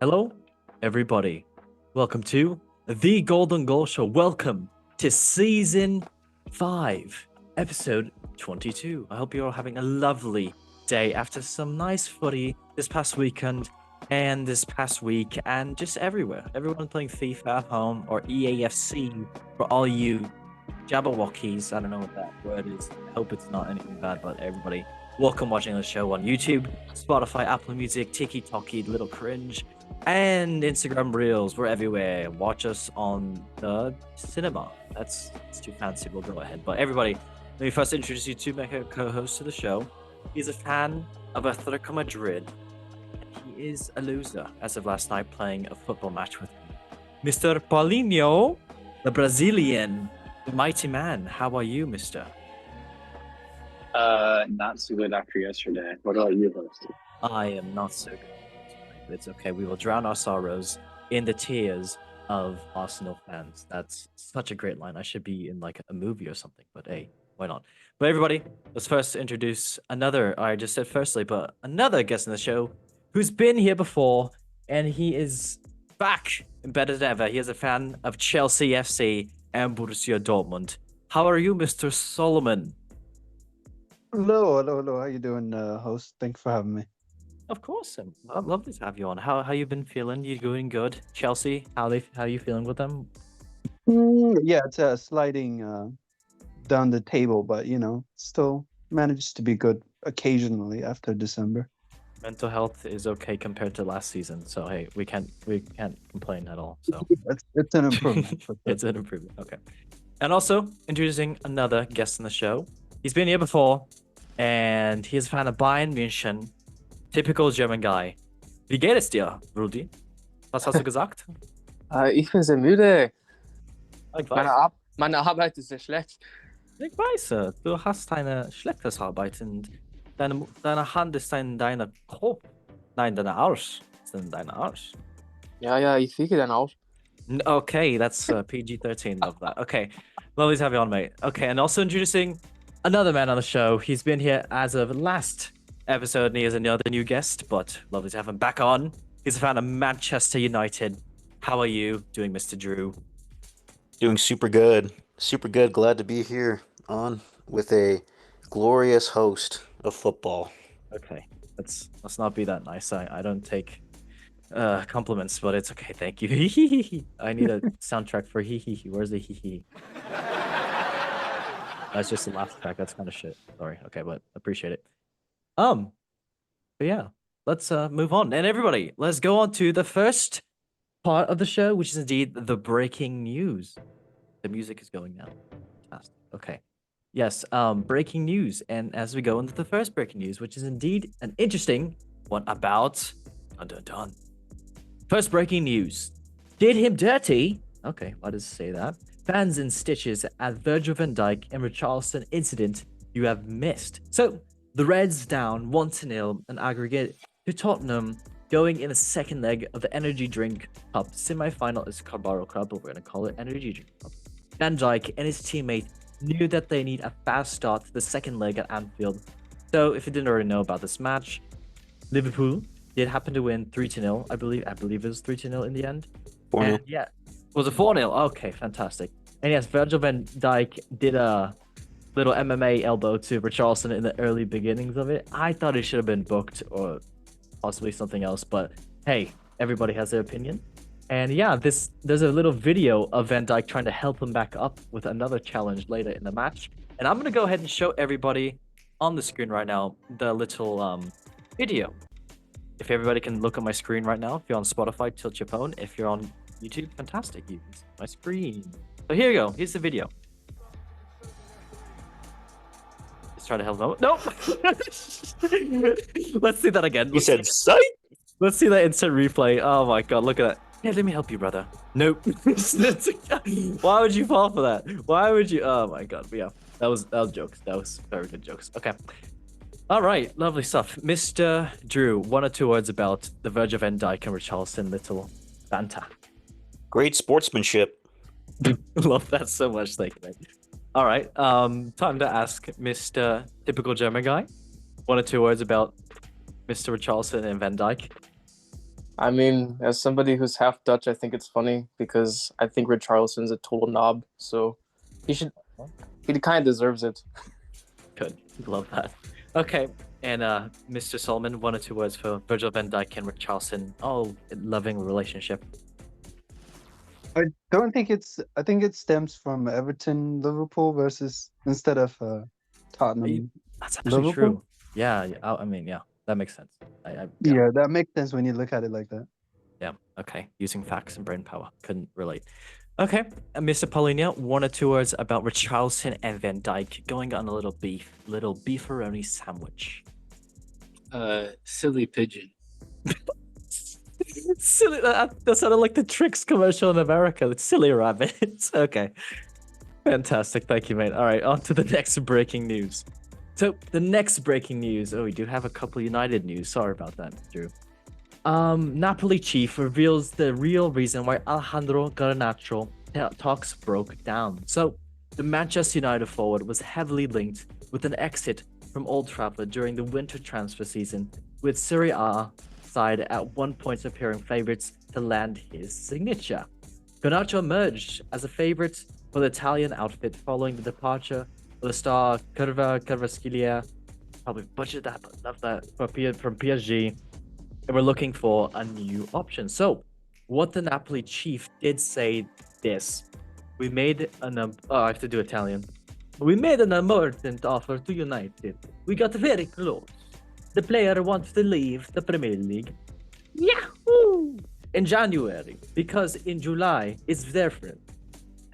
Hello, everybody. Welcome to the Golden Goal Show. Welcome to season 5, episode 22. I hope you're all having a lovely day after some nice footy this past weekend and this past week, and just everywhere. Everyone playing FIFA at home or EAFC for all you Jabberwockies. I don't know what that word is. I hope it's not anything bad, but everybody, welcome watching the show on YouTube, Spotify, Apple Music, TikTok, Little Cringe, and Instagram Reels. We're everywhere. Watch us on the cinema. It's too fancy. We'll go ahead. But everybody, let me first introduce you to my co-host to the show. He's a fan of Atletico Madrid. He is a loser as of last night playing a football match with Mr. Paulinho, the Brazilian, the mighty man. How are you, Mister? Not so good after yesterday. What about you, host? I am not so good. It's okay. We will drown our sorrows in the tears of Arsenal fans. That's such a great line. I should be in like a movie or something, but hey, why not? But everybody, let's first introduce another, I just said firstly, but another guest in the show who's been here before, and he is back and better than ever. He is a fan of Chelsea FC and Borussia Dortmund. How are you, Mr. Solomon? Hello. How you doing, host? Thanks for having me. Of course, lovely to have you on. How you been feeling? You doing good? Chelsea, how you feeling with them? Yeah, it's sliding down the table, but still manages to be good occasionally after December. Mental health is okay compared to last season, so hey, we can't complain at all. So It's an improvement. For sure. it's an improvement. Okay, and also introducing another guest in the show. He's been here before, and he is a fan of Bayern München. Typical German guy. Wie geht es dir, Rudi? Was hast du gesagt? Ich bin sehr müde. Ich weiß. Meine Arbeit ist sehr schlecht. Ich weiß, du hast eine schlechte Arbeit und deine Hand ist in deiner Kopf. Nein, deine Arsch ist in deiner Arsch. Ja, ich fliege dann auf. Okay, that's PG-13. Love that. Okay, lovely to have you on, mate. Okay, and also introducing another man on the show. He's been here as of last episode, and he is another new guest, but lovely to have him back on. He's a fan of Manchester United. How are you doing, Mr. Drew? Doing super good. Super good. Glad to be here on with a glorious host of football. Okay, let's not be that nice. I don't take compliments, but it's okay. Thank you. I need a soundtrack for hee hee. Where's the hee hee? That's just a laugh track. That's kind of shit. Sorry. Okay, but appreciate it. But yeah, let's move on. And everybody, let's go on to the first part of the show, which is indeed the breaking news. The music is going now. Fantastic. Okay. Yes, breaking news. And as we go into the first breaking news, which is indeed an interesting one about First breaking news. Did him dirty? Okay, why does it say that? Fans in stitches at Virgil van Dijk and Richarlison incident you have missed. So the Reds down 1-0 an aggregate to Tottenham, going in the second leg of the Energy Drink Cup semi-final. Is Carabao Cup, but we're going to call it Energy Drink Cup. Van Dijk and his teammate knew that they need a fast start to the second leg at Anfield. So if you didn't already know about this match, Liverpool did happen to win 3-0. I believe it was 3-0 in the end. 4-0. Yeah, was it 4-0? Okay, fantastic. And yes, Virgil van Dijk did a little MMA elbow to Richarlison in the early beginnings of it. I thought it should have been booked or possibly something else, but hey, everybody has their opinion. And yeah, there's a little video of Van Dijk trying to help him back up with another challenge later in the match. And I'm gonna go ahead and show everybody on the screen right now the little video. If everybody can look at my screen right now, if you're on Spotify, tilt your phone. If you're on YouTube, fantastic, you can see my screen. So here you go, here's the video. Let's try to help them out. Nope. Let's see that again. You said sight? Let's see that instant replay. Oh my god, look at that. Yeah, let me help you, brother. Nope. Why would you fall for that? Why would you? Oh my god. But yeah, that was jokes. That was very good jokes. Okay. All right, lovely stuff. Mr. Drew, 1 or 2 words about the Virgil van Dijk and Richarlison little banter. Great sportsmanship. Love that so much. Thank you, mate. All right, time to ask Mr. Typical German guy. 1 or 2 words about Mr. Richarlison and Van Dijk. I mean, as somebody who's half Dutch, I think it's funny because I think Richarlison's a total knob. So he should. He kind of deserves it. Good. Love that. Okay. And Mr. Solomon, 1 or 2 words for Virgil van Dijk and Richarlison. Oh, loving relationship. I don't think it's. I think it stems from Everton, Liverpool versus instead of Tottenham. That's actually Liverpool? true. Yeah. I mean, yeah, that makes sense. Yeah. Yeah, that makes sense when you look at it like that. Yeah. Okay. Using facts and brain power. Couldn't relate. Okay. Mr. Paulinho, 1 or 2 words about Richarlison and Van Dijk going on a little beefaroni sandwich. Silly pigeon. Silly. That sounded like the Tricks commercial in America. It's silly rabbits. Okay. Fantastic. Thank you, mate. All right. On to the next breaking news. So the next breaking news. Oh, we do have a couple United news. Sorry about that, Drew. Napoli chief reveals the real reason why Alejandro Garnacho talks broke down. So the Manchester United forward was heavily linked with an exit from Old Trafford during the winter transfer season, with Serie A side at one point appearing favourites to land his signature. Garnacho emerged as a favourite for the Italian outfit following the departure of the star Kvaratskhelia. Probably butchered that, but love that, from PSG. And we're looking for a new option. So, what the Napoli chief did say this: we made an I have to do Italian. We made an important offer to United. We got very close. The player wants to leave the Premier League. Yahoo! In January, because in July it's different.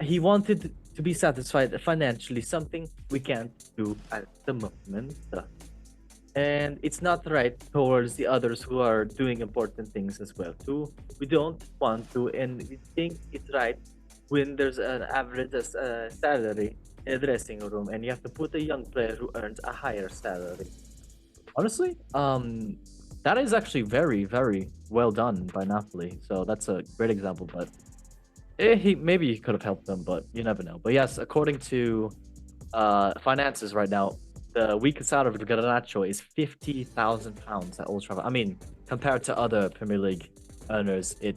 He wanted to be satisfied financially, something we can't do at the moment. And it's not right towards the others who are doing important things as well too. We don't want to, and we think it's right when there's an average salary in a dressing room, and you have to put a young player who earns a higher salary. Honestly, that is actually very, very well done by Napoli. So that's a great example. But maybe he could have helped them, but you never know. But yes, according to finances right now, the weekly salary of Garnacho is £50,000 at Old Trafford. I mean, compared to other Premier League earners, it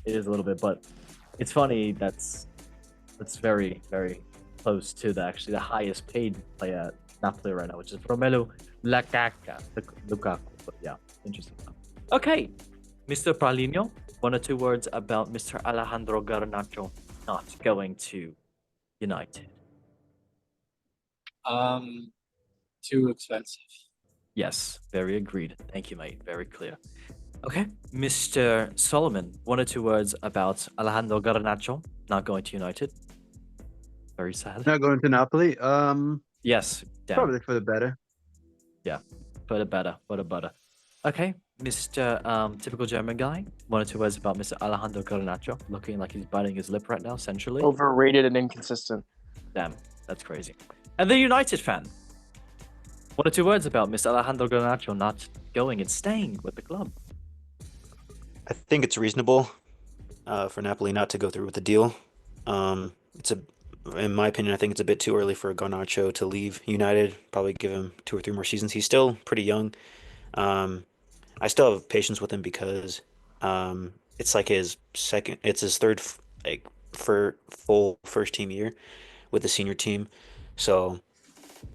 is a little bit, but it's funny that's very, very close to the highest paid player at Napoli right now, which is Romelu Lukaku. But yeah, interesting. Okay, Mr. Paulinho, 1 or 2 words about Mr. Alejandro Garnacho not going to United. Too expensive. Yes, very agreed. Thank you, mate. Very clear. Okay, Mr. Solomon, 1 or 2 words about Alejandro Garnacho not going to United. Very sad. Not going to Napoli. Yes, damn. Probably for the better. For the better. Okay, Mr. Typical German guy, 1 or 2 words about Mr. Alejandro Garnacho, looking like he's biting his lip right now, essentially. Overrated and inconsistent. Damn, that's crazy. And the United fan, 1 or 2 words about Mr. Alejandro Garnacho not going and staying with the club. I think it's reasonable for Napoli not to go through with the deal. In my opinion, I think it's a bit too early for Garnacho to leave United. Probably give him 2 or 3 more seasons. He's still pretty young. I still have patience with him because it's like his third full first team year with the senior team. So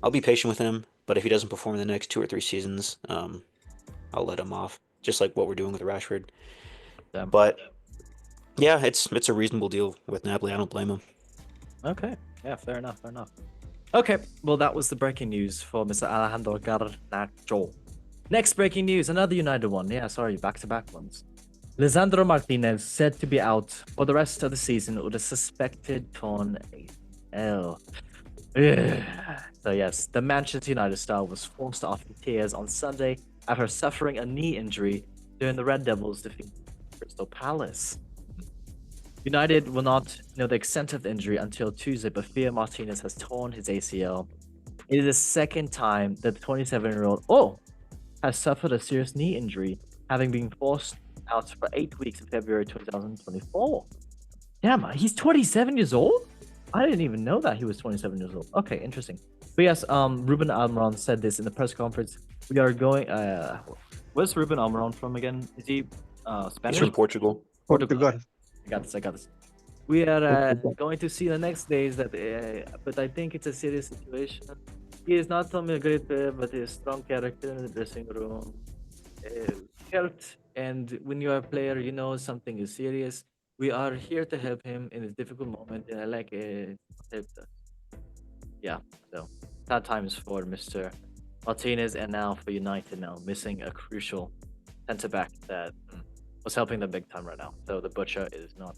I'll be patient with him. But if he doesn't perform in the next 2 or 3 seasons, I'll let him off, just like what we're doing with Rashford. Damn. But yeah, it's a reasonable deal with Napoli. I don't blame him. Okay, yeah, fair enough. Okay, well, that was the breaking news for Mr. Alejandro Garnacho. Next breaking news, another United one. Yeah, sorry, back-to-back ones. Lisandro Martinez said to be out for the rest of the season with a suspected torn ACL. So yes, the Manchester United star was forced off in tears on Sunday after suffering a knee injury during the Red Devils' defeat at Crystal Palace. United will not know the extent of the injury until Tuesday, but fear Martinez has torn his ACL. It is the second time that the 27-year-old has suffered a serious knee injury, having been forced out for 8 weeks in February 2024. Damn, he's 27 years old? I didn't even know that he was 27 years old. Okay, interesting. But yes, Ruben Almiron said this in the press conference. We are going... Where's Ruben Almiron from again? Is he He's Spanish? from Portugal. Portugal. I got this. I got this. We are Portugal. going to see the next days that, but I think it's a serious situation. He is not only a great player, but a strong character in the dressing room. Health, and when you are a player, you know something is serious. We are here to help him in this difficult moment, and I like help us. Yeah, so sad times for Mr. Martinez, and now for United, now missing a crucial centre back that was helping them big time right now. So the butcher is not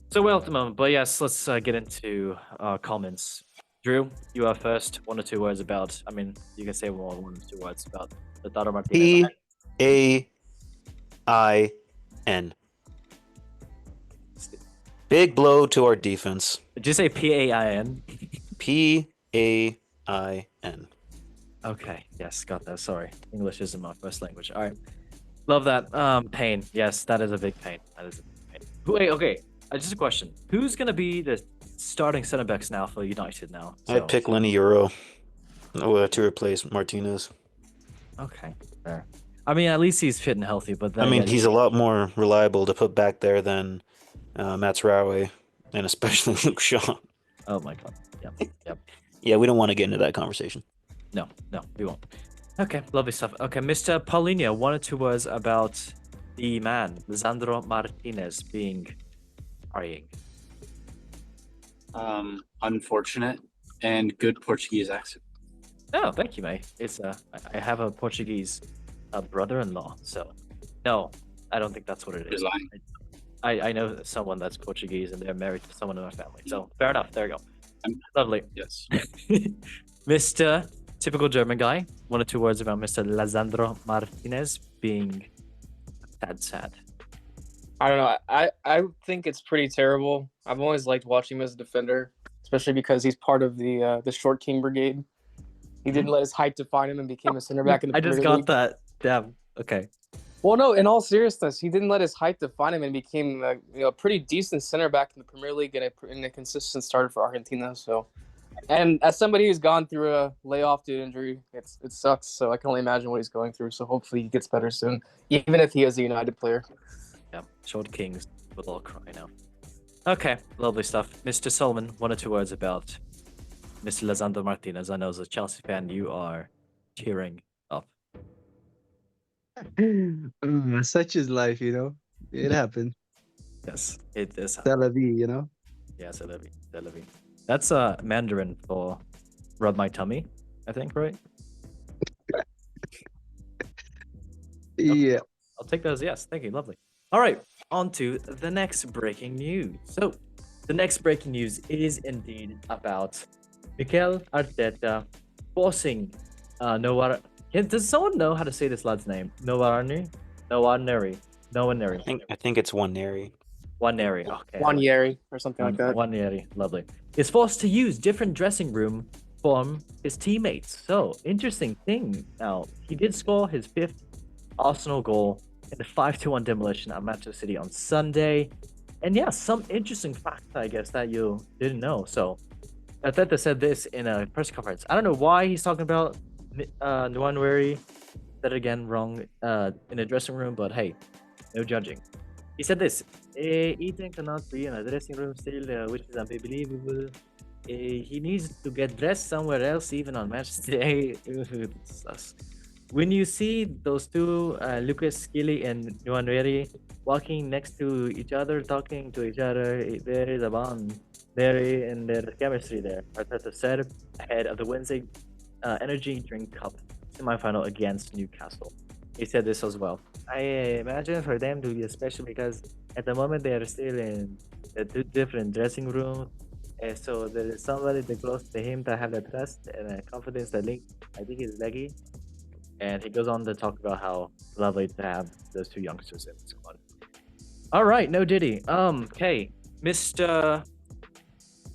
so well at the moment. But yes, let's get into comments. Drew, you are first. 1 or 2 words about. I mean, you can say one or 2 words about the Taro Martinez. P-A-I-N. Big blow to our defense. Did you say P-A-I-N? P-A-I-N. Okay, yes, got that. Sorry, English isn't my first language. All right, love that. Pain. Yes, that is a big pain. That is a big pain. Wait, okay. Just a question. Who's gonna be the starting center backs now for United now? I'd pick Lenny Euro to replace Martinez. Okay, fair. I mean, at least he's fit and healthy. But then I mean, again, he's a lot more reliable to put back there than Mats Rawe, and especially Luke Shaw. Oh my god. Yep. Yep. Yeah, we don't want to get into that conversation. No, we won't. Okay, lovely stuff. Okay, Mr. Paulinho, 1 or 2 words about the man, Lisandro Martinez, being crying. Unfortunate and good Portuguese accent. Oh, thank you, mate. It's I have a Portuguese brother-in-law, so no, I don't think that's what it is. You're lying. I know someone that's Portuguese and they're married to someone in our family, so fair enough. There you go. Lovely. Yes. Mr. Typical German guy. 1 or 2 words about Mr. Lisandro Martinez being sad. I don't know. I think it's pretty terrible. I've always liked watching him as a defender, especially because he's part of the Short King Brigade. He didn't let his height define him and became a center back in the I just Premier got League. that. Damn. Okay. Well, no, in all seriousness, he didn't let his height define him and became a pretty decent center back in the Premier League and a consistent starter for Argentina. So, and as somebody who's gone through a layoff due to injury, it sucks. So I can only imagine what he's going through. So hopefully he gets better soon, even if he is a United player. Yeah. Short Kings will all cry now. Okay. Lovely stuff. Mr. Solomon, 1 or 2 words about Mr. Lisandro Martinez. I know as a Chelsea fan, you are cheering up. Such is life, you know. It happened. Yes, it is. C'est la vie, you know. Yeah, c'est la vie. C'est la vie. That's Mandarin for rub my tummy, I think, right? Yeah. I'll take that as yes. Thank you. Lovely. All right, on to the next breaking news. So, the next breaking news is indeed about Mikel Arteta forcing Noah. Does someone know how to say this lad's name? Nwaneri. I think it's one Neri. Nwaneri. Okay. Wanyeri or something like that. Nwaneri. Lovely. Is forced to use different dressing room from his teammates. So, interesting thing. Now, he did score his 5th Arsenal goal in the 5-1 demolition at Manchester City on Sunday. And yeah, some interesting facts, I guess, that you didn't know. So, Arteta said this in a press conference. I don't know why he's talking about Nwaneri. Said it again wrong in the dressing room, but hey, no judging. He said this: Ethan cannot be in a dressing room still, which is unbelievable. He needs to get dressed somewhere else, even on match day. When you see those two, Lucas Skilly and Nwaneri, walking next to each other, talking to each other, there is a bond there in their chemistry there. Arteta said ahead of the Wednesday Energy Drink Cup semi-final against Newcastle. He said this as well. I imagine for them to be special because at the moment they are still in the 2 different dressing rooms. So there is somebody that close to him to have the trust and confidence that link. I think is Leggy. And he goes on to talk about how lovely to have those 2 youngsters in the squad. All right, no Diddy. Okay, Mr.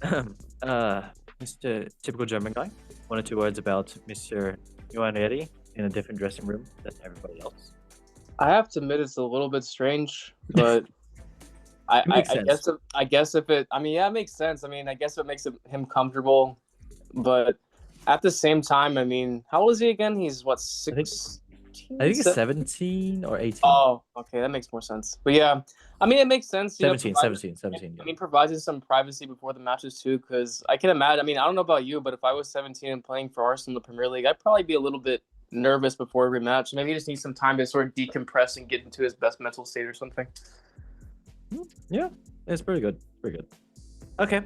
Mr. Typical German guy. 1 or 2 words about Mr. Nwaneri in a different dressing room than everybody else. I have to admit it's a little bit strange, but I guess if it, I mean, yeah, it makes sense. I mean, I guess it makes him comfortable, but at the same time, I mean, how old is he again? He's what, 6? 14? I think it's 17 or 18. Oh, okay, that makes more sense. But yeah, I mean, it makes sense. 17, provided- 17. I mean, providing some privacy before the matches too, because I can imagine. I mean, I don't know about you, but if I was 17 and playing for Arsenal in the Premier League, I'd probably be a little bit nervous before every match. Maybe he just needs some time to sort of decompress and get into his best mental state or something. Yeah, it's pretty good. Pretty good. Okay,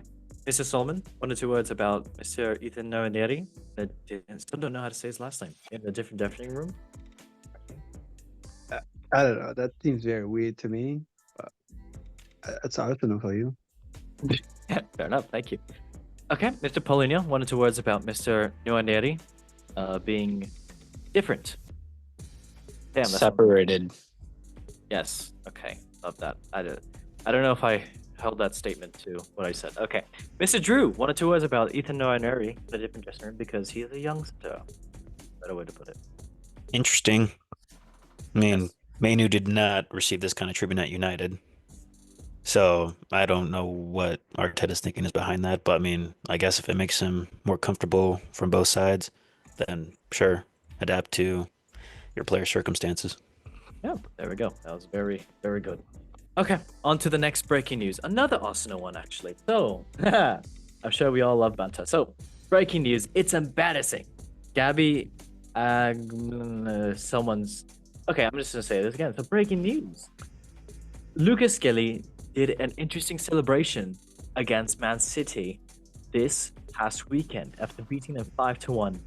Mr. Solomon, 1 or 2 words about Mr. Ethan Nwaneri. I still don't know how to say his last name. In the different deafening room. I don't know. That seems very weird to me. But it's Arsenal for you. Fair enough. Thank you. Okay, Mr. Paulinho, 1 or 2 words about Mr. Nwaneri being different. Damn, that's Separated. Yes. Okay. Love that. I don't know if I held that statement to what I said. Okay. Mr. Drew, 1 or 2 words about Ethan Nwaneri in a different dressing room because he is a youngster. Better way to put it. Interesting. I mean, Yes. Manu did not receive this kind of treatment at United. So I don't know what Arteta's thinking is behind that. But I mean, I guess if it makes him more comfortable from both sides, then sure, adapt to your player's circumstances. Yeah, there we go. That was very, very good. Okay, on to the next breaking news. Another Arsenal one, actually. So, I'm sure we all love banter. So, breaking news. It's embarrassing. Gabby, someone's... Okay, I'm just going to say this again. So, breaking news. Lucas Gilly did an interesting celebration against Man City this past weekend after beating them 5-1.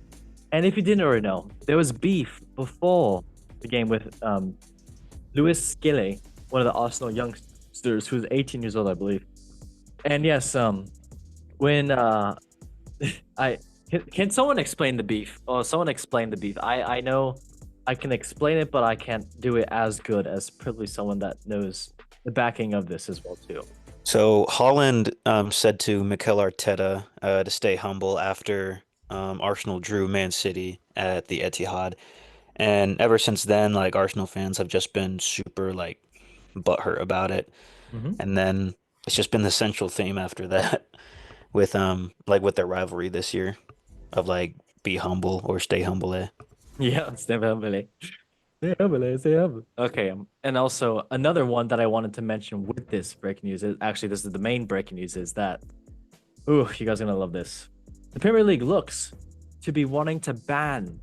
And if you didn't already know, there was beef before the game with Lewis Skille, one of the Arsenal youngsters who's 18 years old, I believe. And yes, when can someone explain the beef? Or someone explain the beef? I know I can explain it, but I can't do it as good as probably someone that knows the backing of this as well too. So Holland said to Mikel Arteta to stay humble after Arsenal drew Man City at the Etihad. And ever since then, like Arsenal fans have just been super like butthurt about it. Mhm. And then it's just been the central theme after that with with their rivalry this year of like be humble or stay humble. Yeah, stay humble. Stay humble, stay humble. Okay, and also another one that I wanted to mention with this breaking news is actually this is the main breaking news is that you guys are gonna love this. The Premier League looks to be wanting to ban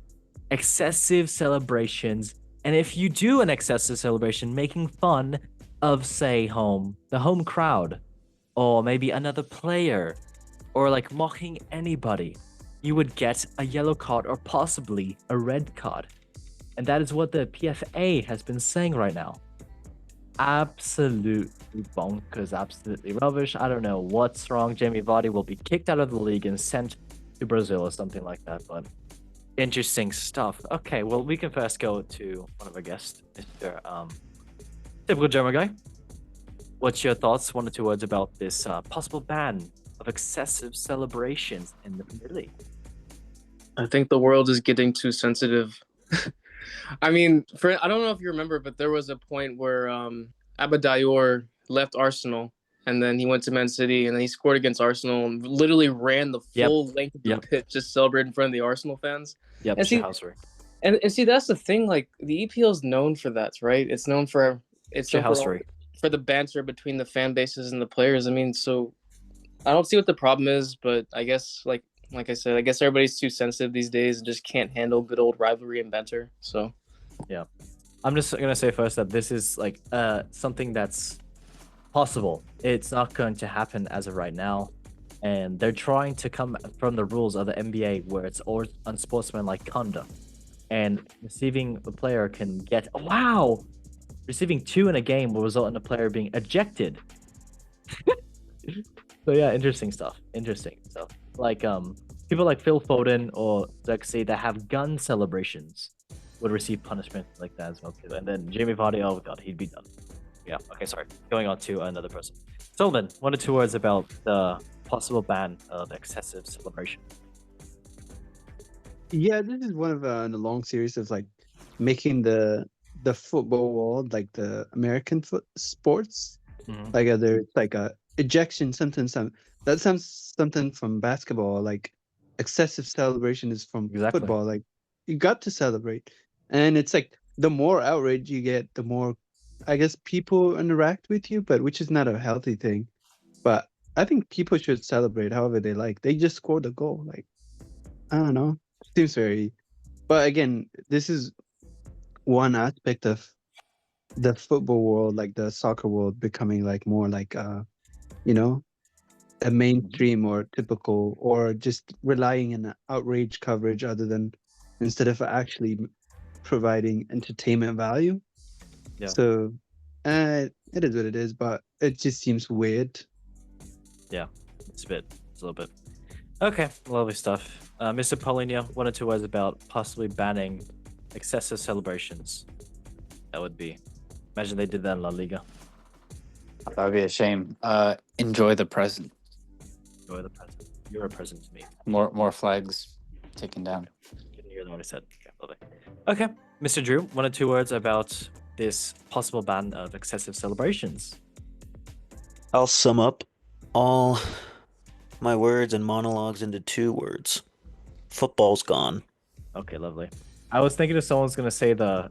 excessive celebrations, and if you do an excessive celebration, making fun of say the home crowd, or maybe another player, or like mocking anybody, you would get a yellow card or possibly a red card. And that is what the PFA has been saying right now. Absolutely bonkers, absolutely rubbish. I don't know what's wrong. Jamie Vardy will be kicked out of the league and sent to Brazil or something like that, but interesting stuff. Okay, well, we can first go to one of our guests, Mr. Typical German guy. What's your thoughts, 1 or 2 words about this possible ban of excessive celebrations in the Premier League? I think the world is getting too sensitive. I mean, I don't know if you remember, but there was a point where Abadayor left Arsenal and then he went to Man City and then he scored against Arsenal and literally ran the full length of the pitch just celebrated in front of the Arsenal fans. Yep, and see, that's the thing. Like the EPL is known for that, right? It's known for the banter between the fan bases and the players. I mean, so I don't see what the problem is, but I guess like I said, I guess everybody's too sensitive these days and just can't handle good old rivalry and banter. So yeah, I'm just gonna say first that this is like something that's possible. It's not going to happen as of right now, and they're trying to come from the rules of the NBA where it's all unsportsmanlike conduct, and receiving a player can get receiving 2 in a game will result in a player being ejected. So yeah, interesting stuff. Like people like Phil Foden or Zexy that have gun celebrations would receive punishment like that as well too. And then Jamie Vardy, oh god, he'd be done. Yeah, okay, sorry. Going on to another person. Solomon, 1 or 2 words about the possible ban of excessive celebration. Yeah, this is one of the long series of like making the football world like the American sports. Mhm. Like there's like a ejection something that sounds something from basketball. Like excessive celebration is from Exactly. football. Like you got to celebrate. And it's like the more outrage you get, the more, I guess, people interact with you, but which is not a healthy thing. But I think people should celebrate however they like. They just scored a goal. Like, I don't know. Seems very. But again, this is one aspect of the football world, like the soccer world, becoming like more like you know, a mainstream or typical, or just relying on outrage coverage other than instead of actually providing entertainment value. Yeah. So it is what it is, but it just seems weird. It's a little bit. Okay, lovely stuff. Mr. Paulinho, 1 or 2 words about possibly banning excessive celebrations. That would be. Imagine they did that in La Liga. That would be a shame. Enjoy the present. Enjoy the present. You're a present to me. More flags taken down. Didn't hear what I said. Okay, lovely. Okay, Mr. Drew, 1 or 2 words about this possible ban of excessive celebrations. I'll sum up all my words and monologues into 2 words. Football's gone. Okay, lovely. I was thinking if someone's gonna say the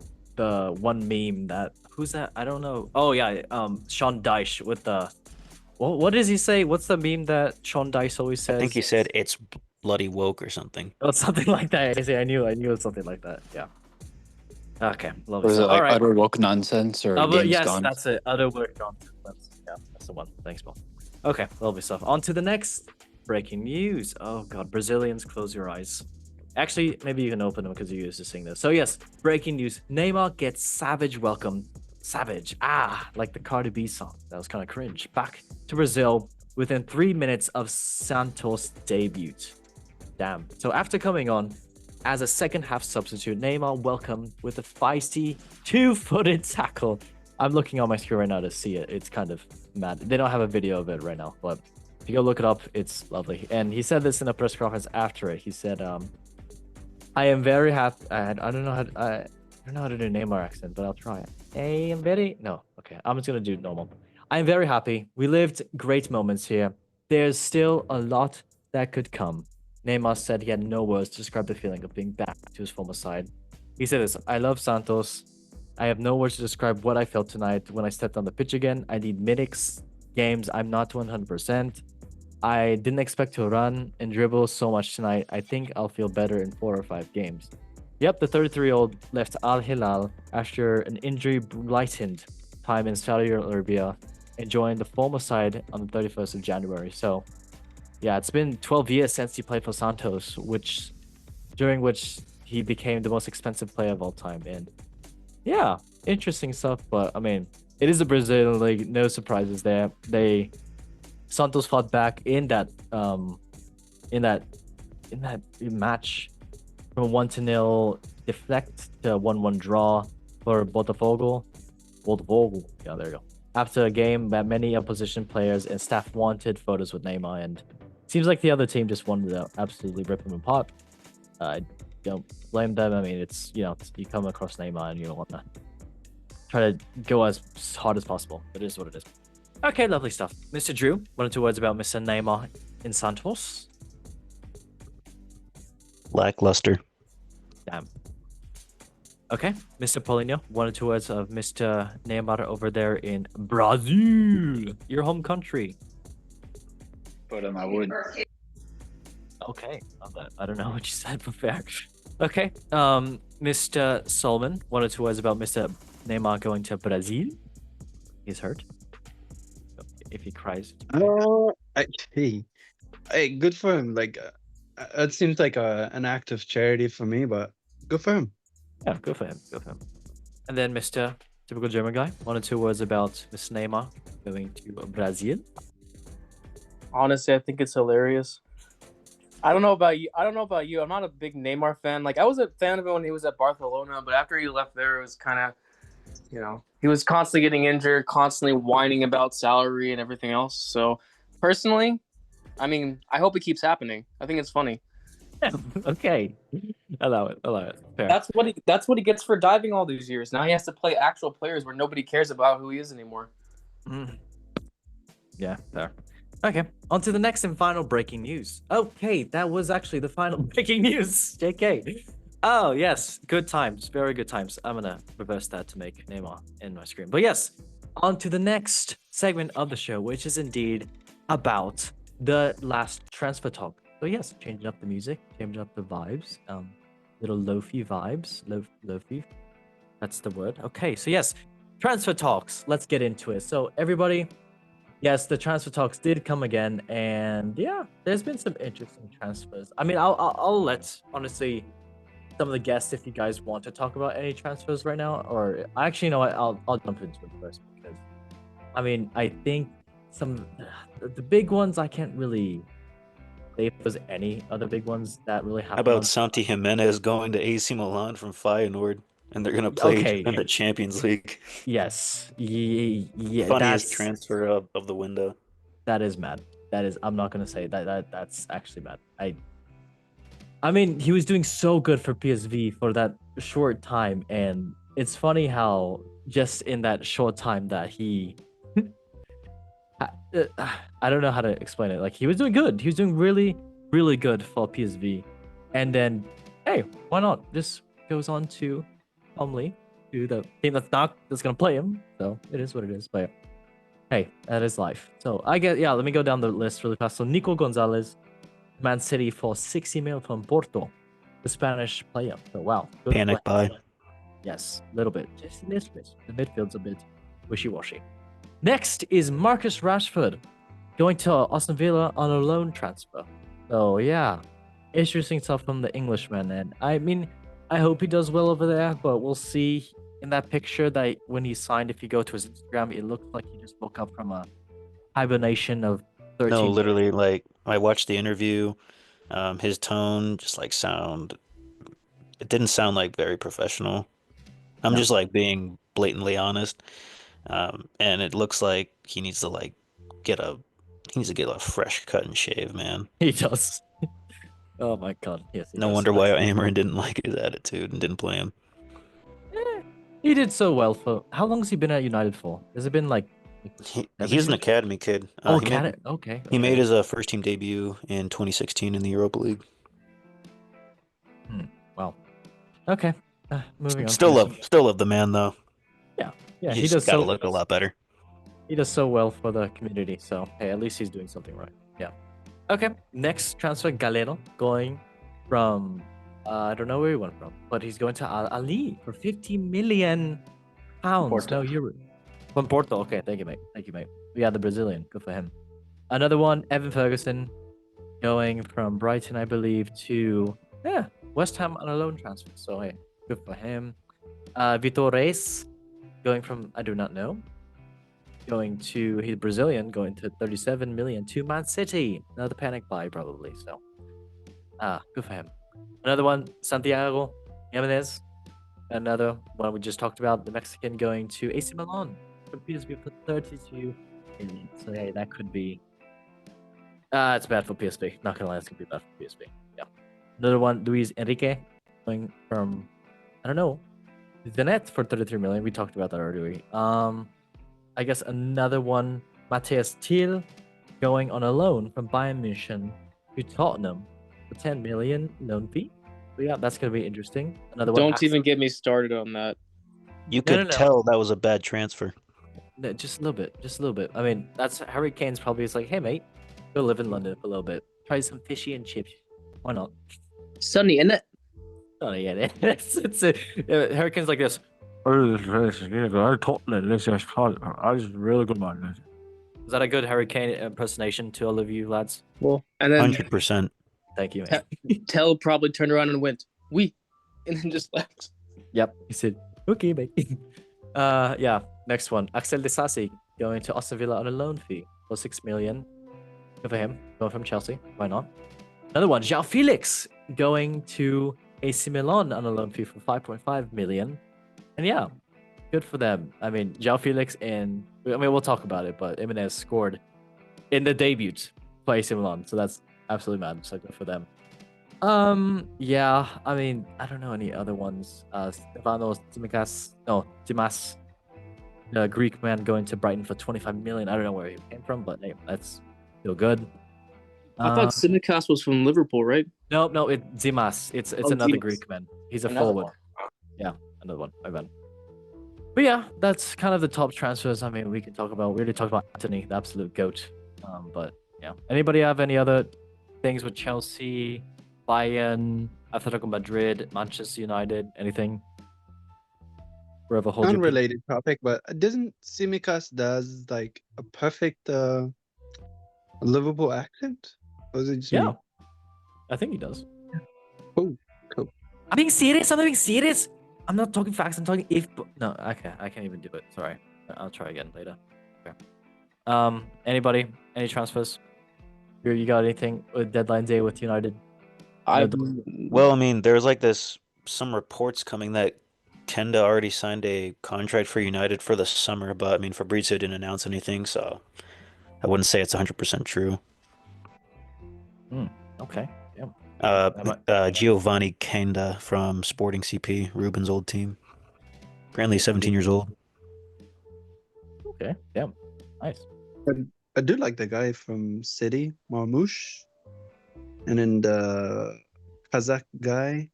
one meme that who's that? I don't know. Oh yeah, Sean Dyche with the what does he say? What's the meme that Sean Dyche always says? I think he said it's bloody woke or something. Oh, something like that. I knew it was something like that. Yeah. Okay, lovely. Was it stuff. like All right. utter woke nonsense or But games yes, gone? that's it. Utter woke nonsense. That's the one. Thanks, Paul. Okay, lovely stuff. On to the next breaking news. Oh god, Brazilians, close your eyes. Actually, maybe you can open them because you used to sing this. So yes, breaking news. Neymar gets savage welcome. Savage. Like the Cardi B song. That was kind of cringe. Back to Brazil within 3 minutes of Santos' debut. Damn. So after coming on as a second half substitute, Neymar welcomed with a feisty 2-footed tackle. I'm looking on my screen right now to see it. It's kind of mad. They don't have a video of it right now, but if you go look it up, it's lovely. And he said this in a press conference after it. He said, I am very happy. I don't know how to do Neymar accent, but I'll try it. I'm just gonna do normal. I am very happy. We lived great moments here. There's still a lot that could come. Neymar said he had no words to describe the feeling of being back to his former side. He said this, I love Santos. I have no words to describe what I felt tonight when I stepped on the pitch again. I need minutes, games. I'm not 100%. I didn't expect to run and dribble so much tonight. I think I'll feel better in 4 or 5 games. Yep, the 33-year-old left Al Hilal after an injury-blighted time in Saudi Arabia and joined the former side on the 31st of January. So, yeah, it's been 12 years since he played for Santos, during which he became the most expensive player of all time. And yeah, interesting stuff. But I mean, it is the Brazilian league. No surprises there. Santos fought back in that match from a 1-0 deflect to 1-1 draw for Botafogo. Yeah, there you go. After a game that many opposition players and staff wanted photos with Neymar, and seems like the other team just wanted to absolutely rip him apart. I don't blame them. I mean, it's you come across Neymar and you don't want to try to go as hard as possible. It is what it is. Okay, lovely stuff. Mr. Drew, 1 or 2 words about Mr. Neymar in Santos. Lackluster. Damn. Okay, Mr. Paulinho, 1 or 2 words of Mr. Neymar over there in Brazil, your home country. But I would. Okay, love that. I don't know what you said, but fair. Okay, Mr. Solomon, 1 or 2 words about Mr. Neymar going to Brazil. He's hurt. If he cries. Hey, good for him. Like, it seems like an act of charity for me, but good for him. Yeah, good for him. And then Mr. Typical German guy, 1 or 2 words about Mr. Neymar going to Brazil. Honestly, I think it's hilarious. I don't know about you. I'm not a big Neymar fan. Like, I was a fan of him when he was at Barcelona, but after he left there, it was kind of, he was constantly getting injured, constantly whining about salary and everything else. So, personally, I mean, I hope it keeps happening. I think it's funny. Okay, allow it. Fair. That's what he gets for diving all these years. Now he has to play actual players where nobody cares about who he is anymore. Yeah, fair. Okay, on to the next and final breaking news. Okay, that was actually the final breaking news. JK. Oh yes, good times, very good times. I'm gonna reverse that to make Neymar in my screen. But yes, on to the next segment of the show, which is indeed about the last transfer talk. So yes, changing up the music, changing up the vibes, little lofi vibes, lofi. That's the word. Okay, so yes, transfer talks. Let's get into it. So everybody, yes, the transfer talks did come again, and yeah, there's been some interesting transfers. I mean, I'll let honestly some of the guests if you guys want to talk about any transfers right now, or actually, you know what, I'll jump into it first because I mean, I think some the big ones I can't really say if there's any other big ones that really How happened about on. Santi Jimenez going to AC Milan from Feyenoord, and they're gonna play each other in Okay, the Champions League? yes, yeah, Funniest transfer of the window. that is mad. That is, I'm not gonna say that's actually mad. I mean, he was doing so good for PSV for that short time, and it's funny how just in that short time that he, I, I don't know how to explain it. Like he was doing good. He was doing really, really good for PSV, and then, hey, why not? Just goes on to calmly to the team that's gonna play him. So it is what it is. But hey, that is life. So I get, yeah. Let me go down the list really fast. So Nico Gonzalez, Man City for 60 mil from Porto, the Spanish player. So wow, good Panic play. buy. Yes, a little bit, just a little bit. The midfield's a bit wishy-washy. Next is Marcus Rashford going to Aston Villa on a loan transfer. So yeah, interesting stuff from the Englishman, and I mean, I hope he does well over there. But we'll see. In that picture that when he signed, if you go to his Instagram, it looks like he just woke up from a hibernation of 13 No, years. literally, like I watched the interview. His tone just like it didn't sound like very professional. I'm No. just like being blatantly honest. And it looks like get a he needs to get a fresh cut and shave, man. He does. Oh my god, yes, he No does. wonder why Amarin didn't like his attitude and didn't play him. He did so well for how long has he been at United for? Has it been like seven He's an years? academy kid. Oh, He made okay, he made okay. his first team debut in 2016 in the Europa League. Wow. Okay. Moving on. Still love the man though. Yeah, he He's does got to so. look a lot better. He does so well for the community. So hey, at least he's doing something right. Yeah. Okay. Next transfer, Galeno going from I don't know where he went from, but he's going to Ali for 50 million pounds. Porto. No euro. From Porto. Okay, thank you, mate. Thank you, mate. Yeah, the Brazilian. Good for him. Another one, Evan Ferguson, going from Brighton, I believe, to West Ham on a loan transfer. So hey, good for him. Vitor Reis going from I do not know, going to he's Brazilian, going to 37 million to Man City. Another panic buy probably. So good for him. Another one, Santiago Jimenez. Another one we just talked about, the Mexican going to AC Milan from PSV for 32 million. So hey, that could be. It's bad for PSV. Not gonna lie, it's gonna be bad for PSV. Yeah. Another one, Luis Enrique, going from I don't know, the net for 33 million. We talked about that already. I guess another one, Matthias Thiel, going on a loan from Bayern München to Tottenham for 10 million loan fee. So yeah, that's gonna be interesting. Another one. Don't even get me started on that. You No, could no. tell that was a bad transfer. No, just a little bit. Just a little bit. I mean, that's Harry Kane's probably is like, hey mate, go live in London for a little bit. Try some fishy and chips. Why not? Sunny, isn't it? Oh yeah, it's Harry Kane's like this. Is that a good Harry Kane impersonation to all of you lads? Well, and then 100%. Thank you, mate. Tell probably turned around and went, "We," and then just left. Yep, he said, okay, mate. Yeah, next one. Axel Disasi going to Aston Villa on a loan fee for 6 million. Good for him. Going from Chelsea. Why not? Another one. João Felix going to AC Milan on a loan fee for 5.5 million. And yeah, good for them. I mean, João Felix and I mean, we'll talk about it, but Jimenez scored in the debut for AC Milan. So that's absolutely mad. So good for them. Yeah, I mean, I don't know any other ones. Stefanos Dimas, the Greek man going to Brighton for 25 million. I don't know where he came from, but hey, that's still good. I thought Simicast was from Liverpool, right? No, it's Zimas. It's Oh, another Zimas. Greek man. He's a Another forward. one. Yeah, another one. I bet. But yeah, that's kind of the top transfers. I mean, we already talked about Anthony, the absolute goat. But yeah, anybody have any other things with Chelsea, Bayern, Atletico Madrid, Manchester United, anything? Wherever hold your peace. Unrelated topic, but doesn't Simicast does like a perfect Liverpool accent? Or is it just Yeah, me? I think he does. Cool, cool. I'm being serious. I'm being serious. I'm not talking facts. I'm talking if. No, okay, I can't even do it. Sorry. I'll try again later. Okay. Anybody? Any transfers? You got anything with deadline day with United? Well, I mean, there's like some reports coming that Kenda already signed a contract for United for the summer, but I mean, Fabrizio didn't announce anything, so I wouldn't say it's 100% true. Okay. Yeah. Giovanni Kenda from Sporting CP, Ruben's old team. Currently 17 years old. Okay. Yeah. Nice. I do like the guy from City, Marmoush. And then the Kazakh guy.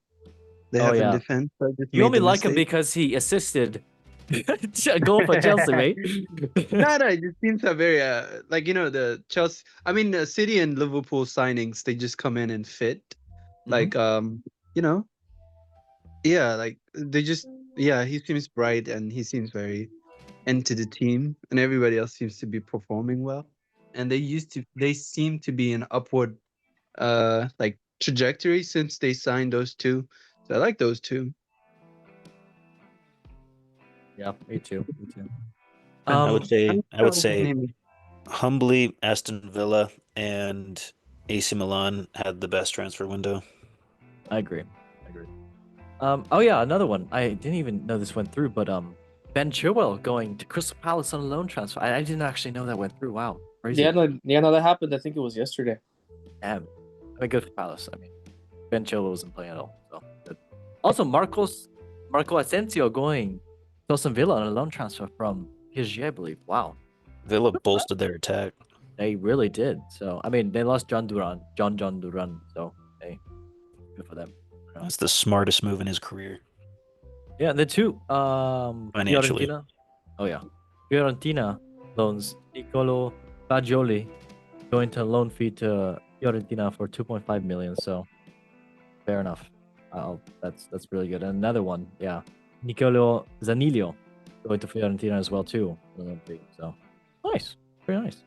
They Oh, have yeah. in defense. I just You made only the like him mistake. because he assisted a goal for Chelsea, mate. No, it just seems a very like the Chelsea. I mean, City and Liverpool signings, they just come in and fit. Like you know, yeah, like they just he seems bright and he seems very into the team, and everybody else seems to be performing well. And they seem to be in upward like trajectory since they signed those two. So I like those two. Yeah, me too. Me too. I would say His name is. humbly Aston Villa and AC Milan had the best transfer window. I agree. Oh yeah, another one. I didn't even know this went through, but Ben Chilwell going to Crystal Palace on a loan transfer. I didn't actually know that went through. Wow, crazy. Yeah, no, that happened. I think it was yesterday. Damn. I mean, good for Palace. I mean, Ben Chilwell wasn't playing at all. So good. Also, Marco Asensio going to Aston Villa on a loan transfer from PSG, I believe. Wow, Villa bolstered their attack. they really did. So I mean, they lost John Duran. So hey, good for them. That's the smartest move in his career. Yeah, the two Financially. Fiorentina. Oh yeah, Fiorentina loans Nicolo Fagioli going to loan fee to Fiorentina for 2.5 million. So fair enough. That's really good. And another one, yeah, Nicolo Zaniolo going to Fiorentina as well too. So nice, very nice.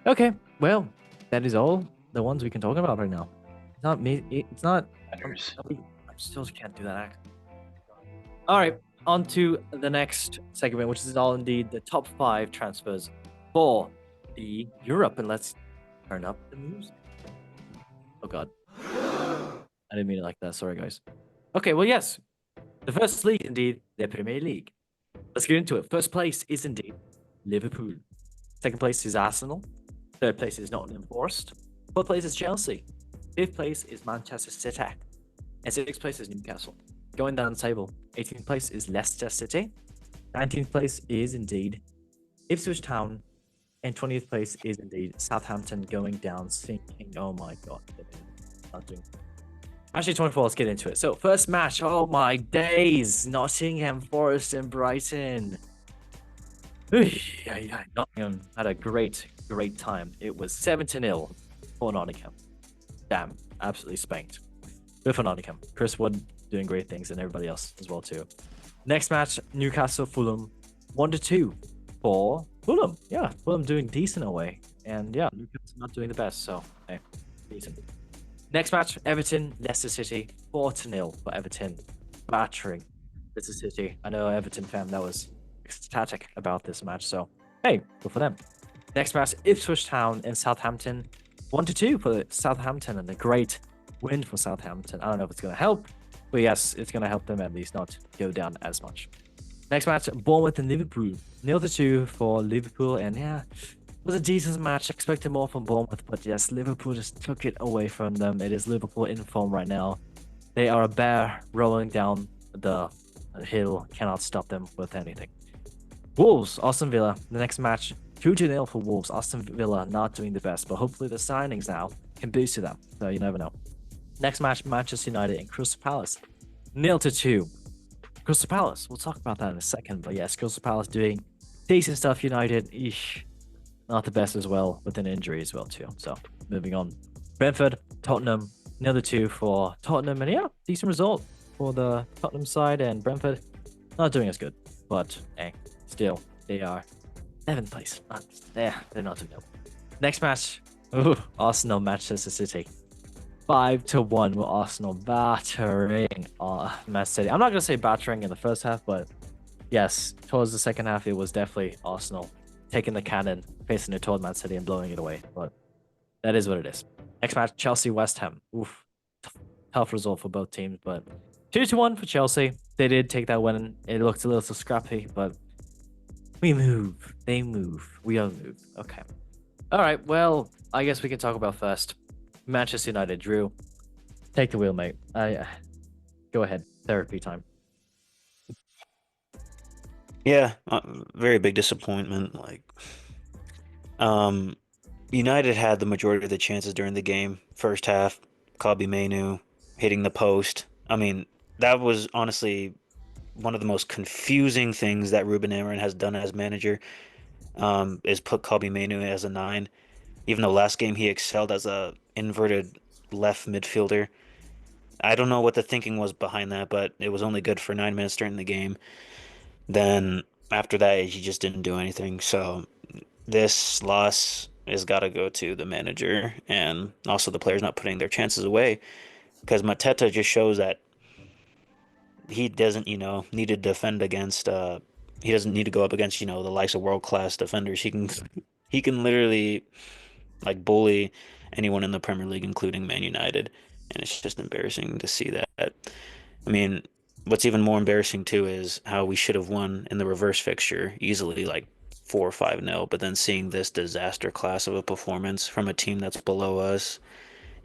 Okay, well, that is all the ones we can talk about right now. It's not me. It's not. I still can't do that. All right, on to the next segment, which is all indeed the top 5 transfers for the Europe. And let's turn up the music. Oh God, I didn't mean it like that. Sorry, guys. Okay, well, yes, the first league indeed, the Premier League. Let's get into it. First place is indeed Liverpool. Second place is Arsenal. Third place is Nottingham Forest. Fourth place is Chelsea. Fifth place is Manchester City. And sixth place is Newcastle. Going down the table, 18th place is Leicester City. 19th place is indeed Ipswich Town. And 20th place is indeed Southampton going down sinking. Oh my God. Actually, 24, let's get into it. So, first match, oh my days. Nottingham Forest and Brighton. Nottingham had a great time. It was 7-0 for Nottingham. Damn, absolutely spanked. Good for Nottingham. Chris Wood doing great things, and everybody else as well too. Next match, Newcastle Fulham, 1-2 for Fulham. Yeah, Fulham doing decent away, and yeah, Newcastle not doing the best. So hey, decent. Next match, Everton Leicester City, 4-0 for Everton, battering Leicester City. I know Everton fan that was ecstatic about this match, so hey, good for them. Next match, Ipswich Town and Southampton, 1-2 for Southampton, and a great win for Southampton. I don't know if it's going to help, but yes, it's going to help them at least not go down as much. Next match, Bournemouth and Liverpool, 0-2 for Liverpool, and yeah, it was a decent match. Expected more from Bournemouth, but yes, Liverpool just took it away from them. It is Liverpool in form right now. They are a bear rolling down the hill, cannot stop them with anything. Wolves, Aston Villa, the next match, 2-0 for Wolves. Aston Villa not doing the best, but hopefully the signings now can boost to them, so you never know. Next match, Manchester United and Crystal Palace. 0-2. Crystal Palace. We'll talk about that in a second. But yes, Crystal Palace doing decent stuff. United, not the best as well, with an injury as well too. So moving on. Brentford, Tottenham. 0-2 for Tottenham. And yeah, decent result for the Tottenham side. And Brentford not doing as good. But hey, still, they are 7th place. They're not doing well. Next match. Arsenal, Manchester City. 5-1 with Arsenal battering Man City. I'm not gonna say battering in the first half, but yes, towards the second half, it was definitely Arsenal taking the cannon, facing it toward Man City and blowing it away. But that is what it is. Next match, Chelsea West Ham. Tough result for both teams, but 2-1 for Chelsea. They did take that win. It looked a little scrappy, but we move. They move. We don't move. Okay. All right. Well, I guess we can talk about first. Manchester United drew. Take the wheel, mate. Go ahead. Therapy time. Yeah, very big disappointment. United had the majority of the chances during the game. First half, Kobbie Mainoo hitting the post. I mean, that was honestly one of the most confusing things that Ruben Amorim has done as manager. Is put Kobbie Mainoo as a 9. Even though last game he excelled as a inverted left midfielder. I don't know what the thinking was behind that, but it was only good for 9 minutes during the game. Then after that, he just didn't do anything. So this loss has got to go to the manager and also the players not putting their chances away, because Mateta just shows that he doesn't, need to defend against. He doesn't need to go up against, the likes of world-class defenders. He can literally bully anyone in the Premier League, including Man United, and it's just embarrassing to see that. I mean, what's even more embarrassing too is how we should have won in the reverse fixture easily, 4 or 5-0, but then seeing this disaster class of a performance from a team that's below us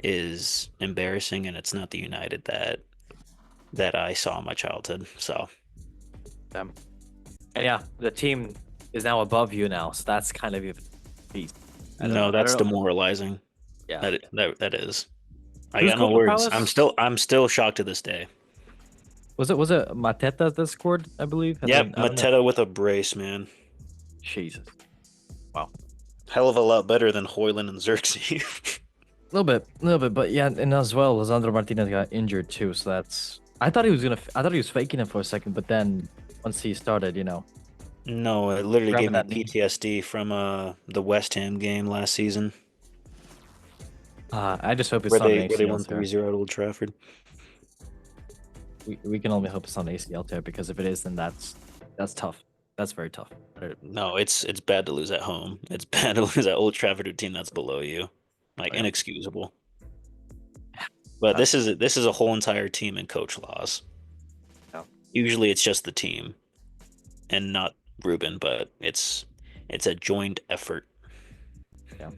is embarrassing, and it's not the United that I saw in my childhood. So, And yeah, the team is now above you now, so that's kind of even beast. no, that's demoralizing. Yeah, That is. I Who's got no scored for words. Palace? I'm still shocked to this day. was it Mateta that scored? I believe. Yep, Mateta with a brace, man. Jesus, Hell of a lot better than Hoyland and Xerxes. a little bit, but yeah, and as well, Lisandro Martinez got injured too, so that's. I thought he was faking it for a second, but then once he started, No, it literally Grabbing gave me that knee. PTSD from the West Ham game last season I just hope it's where not an they won ACL tear. 3-0 at Old Trafford. We can only hope it's not an ACL tear, because if it is, then that's tough. That's very tough. No, it's bad to lose at home. It's bad to lose at Old Trafford to a team that's below you. Yeah. Inexcusable. But this is a whole entire team and coach loss. Yeah. Usually it's just the team and not Ruben, but it's a joint effort. Yeah.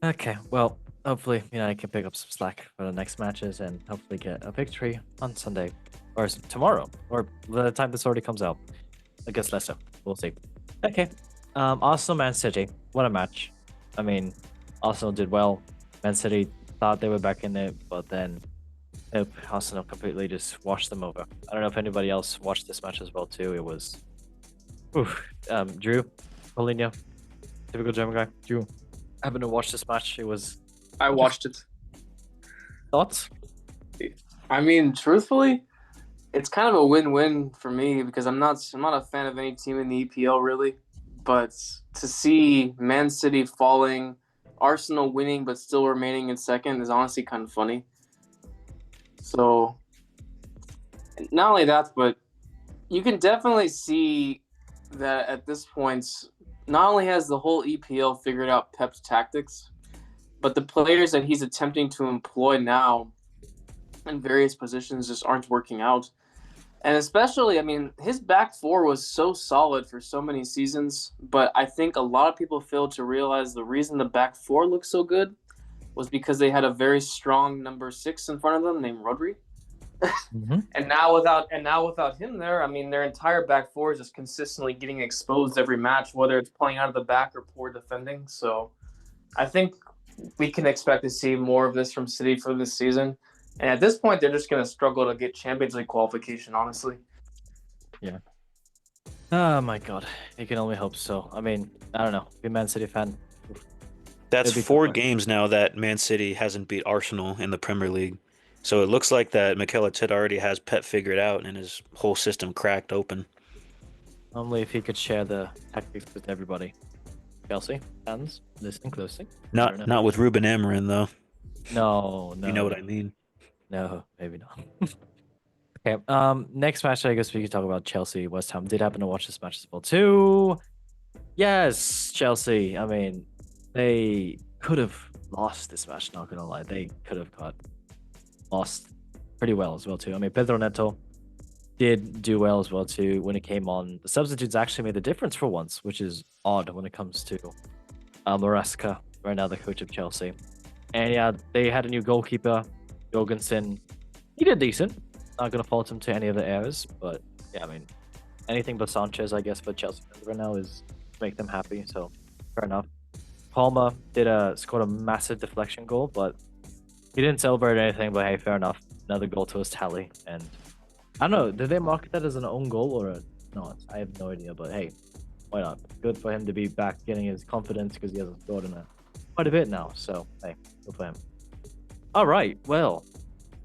Okay. Well, hopefully United can pick up some slack for the next matches and hopefully get a victory on Sunday or tomorrow, or by the time this already comes out. I guess less so. We'll see. Okay. Arsenal, Man City. What a match. I mean, Arsenal did well. Man City thought they were back in it, but then Arsenal completely just washed them over. I don't know if anybody else watched this match as well too. It was, Drew, Paulinho, typical German guy. Drew, having to watch this match. It was. I watched it. Thoughts? I mean, truthfully, it's kind of a win-win for me because I'm not a fan of any team in the EPL really, but to see Man City falling, Arsenal winning but still remaining in second is honestly kind of funny. So not only that, but you can definitely see that at this point, not only has the whole EPL figured out Pep's tactics, but the players that he's attempting to employ now in various positions just aren't working out. And especially, I mean, his back four was so solid for so many seasons, but I think a lot of people failed to realize the reason the back four looked so good was because they had a very strong number 6 in front of them named Rodri. Mm-hmm. And now without him there, I mean, their entire back four is just consistently getting exposed every match, whether it's playing out of the back or poor defending. So I think we can expect to see more of this from City for this season. And at this point, they're just going to struggle to get Champions League qualification, honestly. Oh my god, you can only hope so. I mean, I don't know. Be a Man City fan. That's It'd be 4 tough. games now that Man City hasn't beat Arsenal in the Premier League. So it looks like that Mikel Arteta already has Pep figured out and his whole system cracked open. Only if he could share the tactics with everybody. Chelsea fans, listen closely. Not with Ruben Amorim though. No. You know what I mean? No, maybe not. Okay. Next match, I guess we could talk about Chelsea. West Ham did happen to watch this match as well too. Yes, Chelsea. I mean, they could have lost this match. Not gonna lie, they could have got lost pretty well as well too. I mean, Pedro Neto did do well as well too when it came on. The substitutes actually made the difference for once, which is odd when it comes to Maresca, right now the coach of Chelsea. And yeah, they had a new goalkeeper, Jorgensen. He did decent. Not gonna fault him to any of the errors, but yeah, I mean, anything but Sanchez, I guess, for Chelsea fans right now is to make them happy. So fair enough. Palmer scored a massive deflection goal, but he didn't celebrate anything. But hey, fair enough. Another goal to his tally, and I don't know. Did they market that as an own goal or not? I have no idea. But hey, why not? Good for him to be back, getting his confidence because he hasn't scored in quite a bit now. So hey, good for him. All right. Well,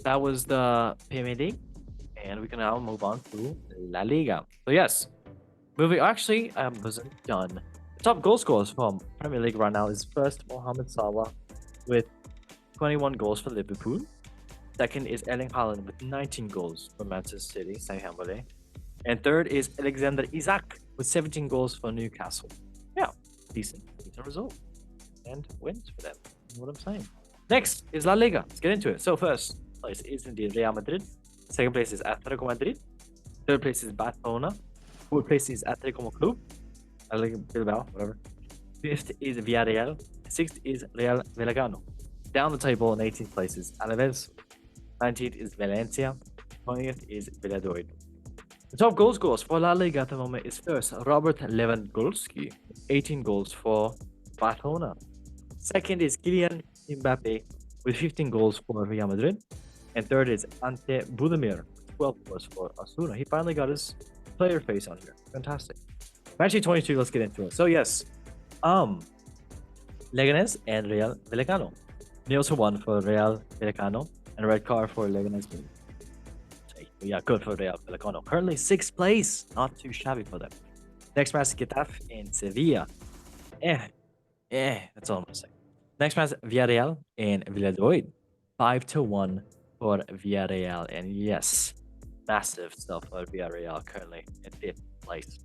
that was the Premier League, and we can now move on to La Liga. So yes, moving. Actually, I wasn't done. The top goal scorers from Premier League right now is first Mohamed Salah with 21 goals for Liverpool. Second is Erling Haaland with 19 goals for Manchester City, and third is Alexander Isak with 17 goals for Newcastle. Yeah, decent result and wins for them. You know what I'm saying? Next is La Liga. Let's get into it. So first place is indeed Real Madrid. Second place is Atletico Madrid. Third place is Barcelona. Fourth place is Atletico Club. Bilbao, whatever. Fifth is Villarreal. Sixth is Real Vallecano. Down the table in 18th place is Alaves. 19th is Valencia. 20th is Valladolid. The top goal scorers for La Liga at the moment is first Robert Lewandowski, 18 goals for Barcelona. Second is Kylian Mbappe with 15 goals for Real Madrid. And third is Ante Budimir, 12 goals for Osasuna. He finally got his player face on here. Fantastic. Match 22, let's get into it. So yes, Leganes and Real Vallecano. Nails for 1 for Real Vallecano and a red card for Leganes. Yeah, good for Real Vallecano. Currently 6th place, not too shabby for them. Next match, Getafe and Sevilla. That's all I'm gonna say. Next match, Villarreal and Valladolid. 5-1 for Villarreal, and yes, massive stuff for Villarreal currently in 5th place.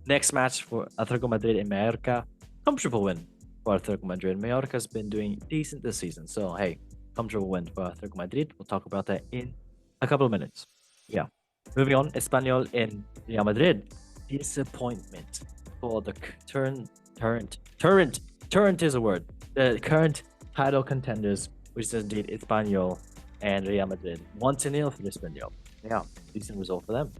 Next match for Atletico Madrid and Mallorca. Comfortable win for Atletico Madrid. Mallorca's been doing decent this season, so hey, comfortable win for Atletico Madrid. We'll talk about that in a couple of minutes. Yeah. Moving on, Espanyol and Real Madrid. Disappointment for the current is a word. The current title contenders, which is indeed Espanyol and Real Madrid. 1-0 for Espanyol. Yeah, decent result for them.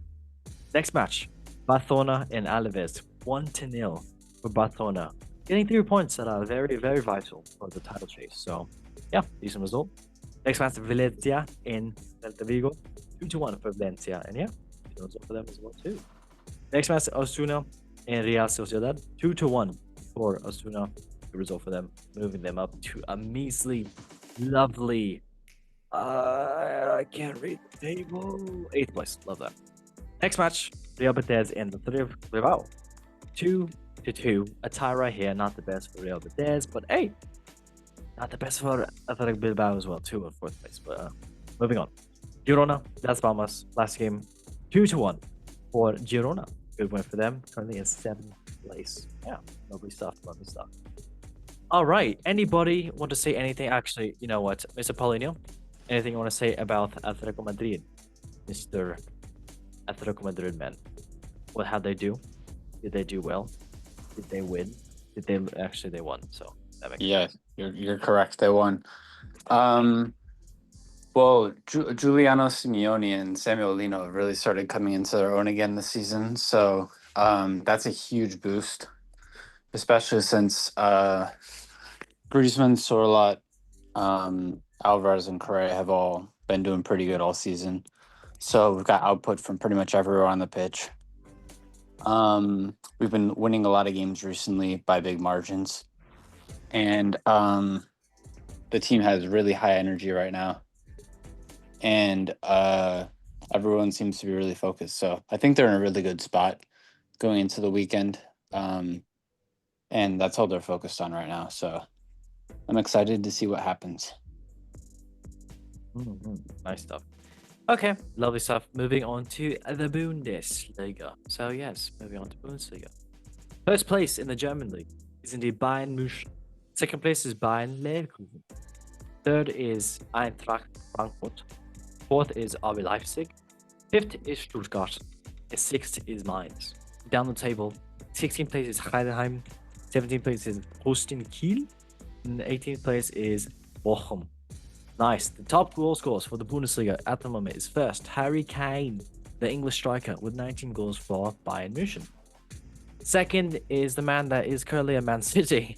Next match, Barcelona and Alaves. 1-0 for Barcelona. Getting 3 points that are very, very vital for the title chase. So, yeah, decent result. Next match, Valencia and Celta Vigo. 2-1 for Valencia. And yeah, decent result for them as well too. Next match, Osasuna and Real Sociedad. 2-1 for Osasuna. Good result for them, moving them up to a measly, lovely. I can't read the table. 8th place. Love that. Next match, Real Betis and Athletic Bilbao. 2-2. A tie right here. Not the best for Real Betis, but hey, not the best for Athletic Bilbao as well, too, in 4th place. But moving on. Girona, Las Palmas, last game, 2-1 for Girona. Good win for them. Currently in 7th place. Yeah, lovely stuff. Lovely stuff. All right. Anybody want to say anything? Actually, you know what, Mr. Paulinho, anything you want to say about Atletico Madrid, Mr. Atletico Madrid man? How'd they do? Did they do well? Did they win? They won? So that makes sense. You're correct. They won. Well, Giuliano Simeone and Samuel Lino really started coming into their own again this season. So that's a huge boost, especially since Griezmann, Sorloth, Alvarez, and Correa have all been doing pretty good all season. So we've got output from pretty much everywhere on the pitch. We've been winning a lot of games recently by big margins. And the team has really high energy right now. And everyone seems to be really focused. So I think they're in a really good spot going into the weekend. And that's all they're focused on right now. So I'm excited to see what happens. Nice stuff. Okay, lovely stuff. Moving on to the Bundesliga. So yes, moving on to Bundesliga. First place in the German league is indeed Bayern München. Second place is Bayern Leverkusen. Third is Eintracht Frankfurt. Fourth is RB Leipzig. Fifth is Stuttgart. And sixth is Mainz. Down the table, 16th place is Heidenheim. 17th place is Holstein Kiel. And the 18th place is Bochum. Nice. The top goal scorers for the Bundesliga at the moment is first Harry Kane, the English striker, with 19 goals for Bayern München. Second is the man that is currently at Man City,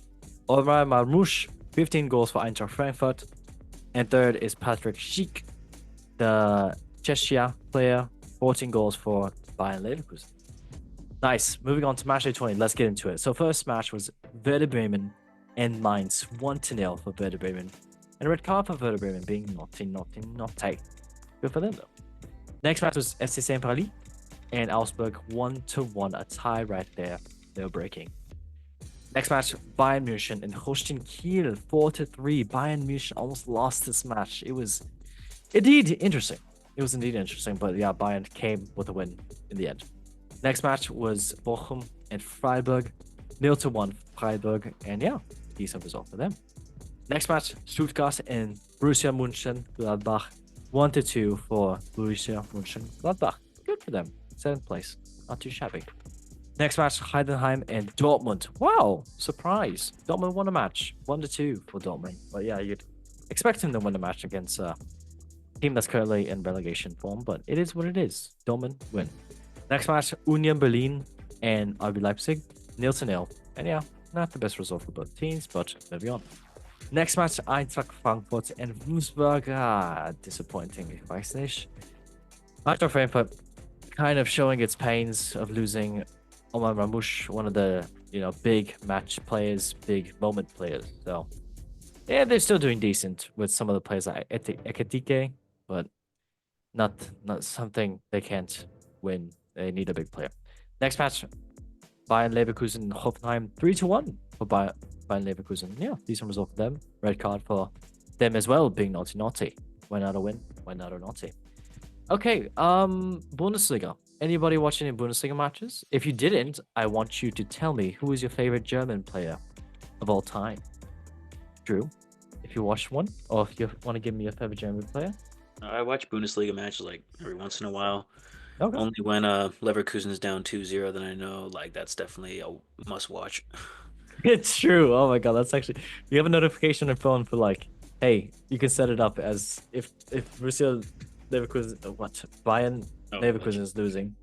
Omar Marmoush, 15 goals for Eintracht Frankfurt. And third is Patrick Schick, the Czechia player, 14 goals for Bayern Leverkusen. Nice. Moving on to match day 20. Let's get into it. So first match was Werder Bremen and Mainz, 1-0 for Werder Bremen. And a red card for Werder Bremen being naughty. Good for them though. Next match was FC St. Pauli and Augsburg, 1-1, a tie right there. They were breaking. Next match, Bayern München and Holstein Kiel, 4-3. Bayern München almost lost this match. It was indeed interesting. But yeah, Bayern came with a win in the end. Next match was Bochum and Freiburg, 0-1 Freiburg, and yeah, decent result for them. Next match, Stuttgart and Borussia Mönchengladbach, 1-2 for Borussia Mönchengladbach. Good for them. 7th place. Not too shabby. Next match, Heidenheim and Dortmund. Wow, surprise. Dortmund won a match. 1-2 for Dortmund. But yeah, you'd expect him to win a match against a team that's currently in relegation form, but it is what it is. Dortmund win. Next match, Union Berlin and RB Leipzig, 0-0. And yeah, not the best result for both teams, but moving on. Next match, Eintracht Frankfurt and Wolfsburg. Disappointing, ich weiß nicht. Eintracht Frankfurt kind of showing its pains of losing Omar Marmoush, one of the big match players, big moment players. So yeah, they're still doing decent with some of the players like Ekatike, but not something they can't win. They need a big player. Next match, Bayern Leverkusen and Hoffenheim, 3-1 for Bayern Leverkusen. Yeah, decent result for them. Red card for them as well, being naughty. Why not a win? Why not a naughty? Okay, Bundesliga. Anybody watching any Bundesliga matches? If you didn't, I want you to tell me who is your favorite German player of all time. Drew, if you watched one, or if you want to give me your favorite German player. I watch Bundesliga matches like every once in a while. Okay. Only when Leverkusen is down 2-0, then I know like that's definitely a must watch. It's true. Oh my god, that's actually, you have a notification on your phone for like, hey, you can set it up as if Borussia Leverkusen, Bayern Leverkusen is losing.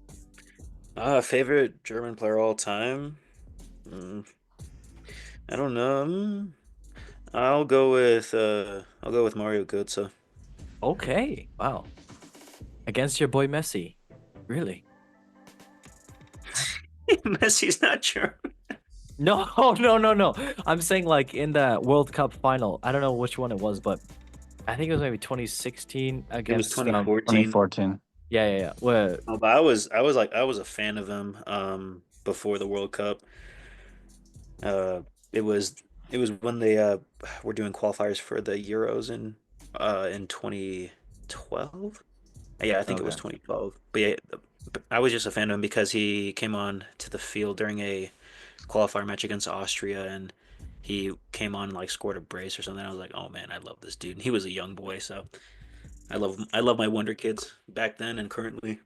Favorite German player all time? I don't know. I'll go with Mario Götze. Okay, wow. Against your boy Messi, really? Messi's not German. No. I'm saying like in the World Cup final. I don't know which one it was, but I think it was maybe 2016 against. It was 2014. 2014. Yeah. Where? Oh, but I was a fan of him before the World Cup. It was when they were doing qualifiers for the Euros in 2012. Yeah, I think it was 2012. But yeah, I was just a fan of him because he came on to the field during a qualifier match against Austria, and he came on and like scored a brace or something. I was like, oh man, I love this dude. And he was a young boy, so I love my Wonder Kids back then and currently.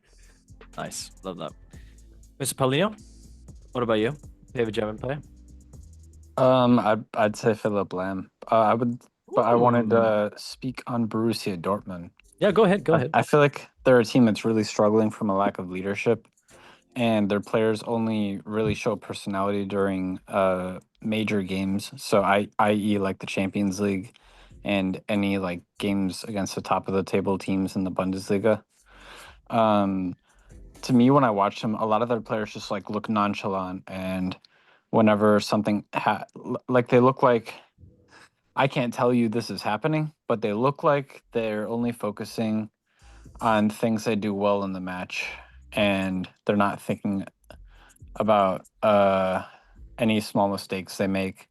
Nice, love that. Mr. Paulino, what about you? Favorite German player? I'd say Philipp Lahm. I wanted to speak on Borussia Dortmund. Yeah, go ahead. I feel like they're a team that's really struggling from a lack of leadership, and their players only really show personality during major games. So, i.e., like the Champions League and any like games against the top of the table teams in the Bundesliga. To me, when I watch them, a lot of their players just like look nonchalant, and whenever something like they look like, I can't tell you this is happening, but they look like they're only focusing on things they do well in the match, and they're not thinking about any small mistakes they make,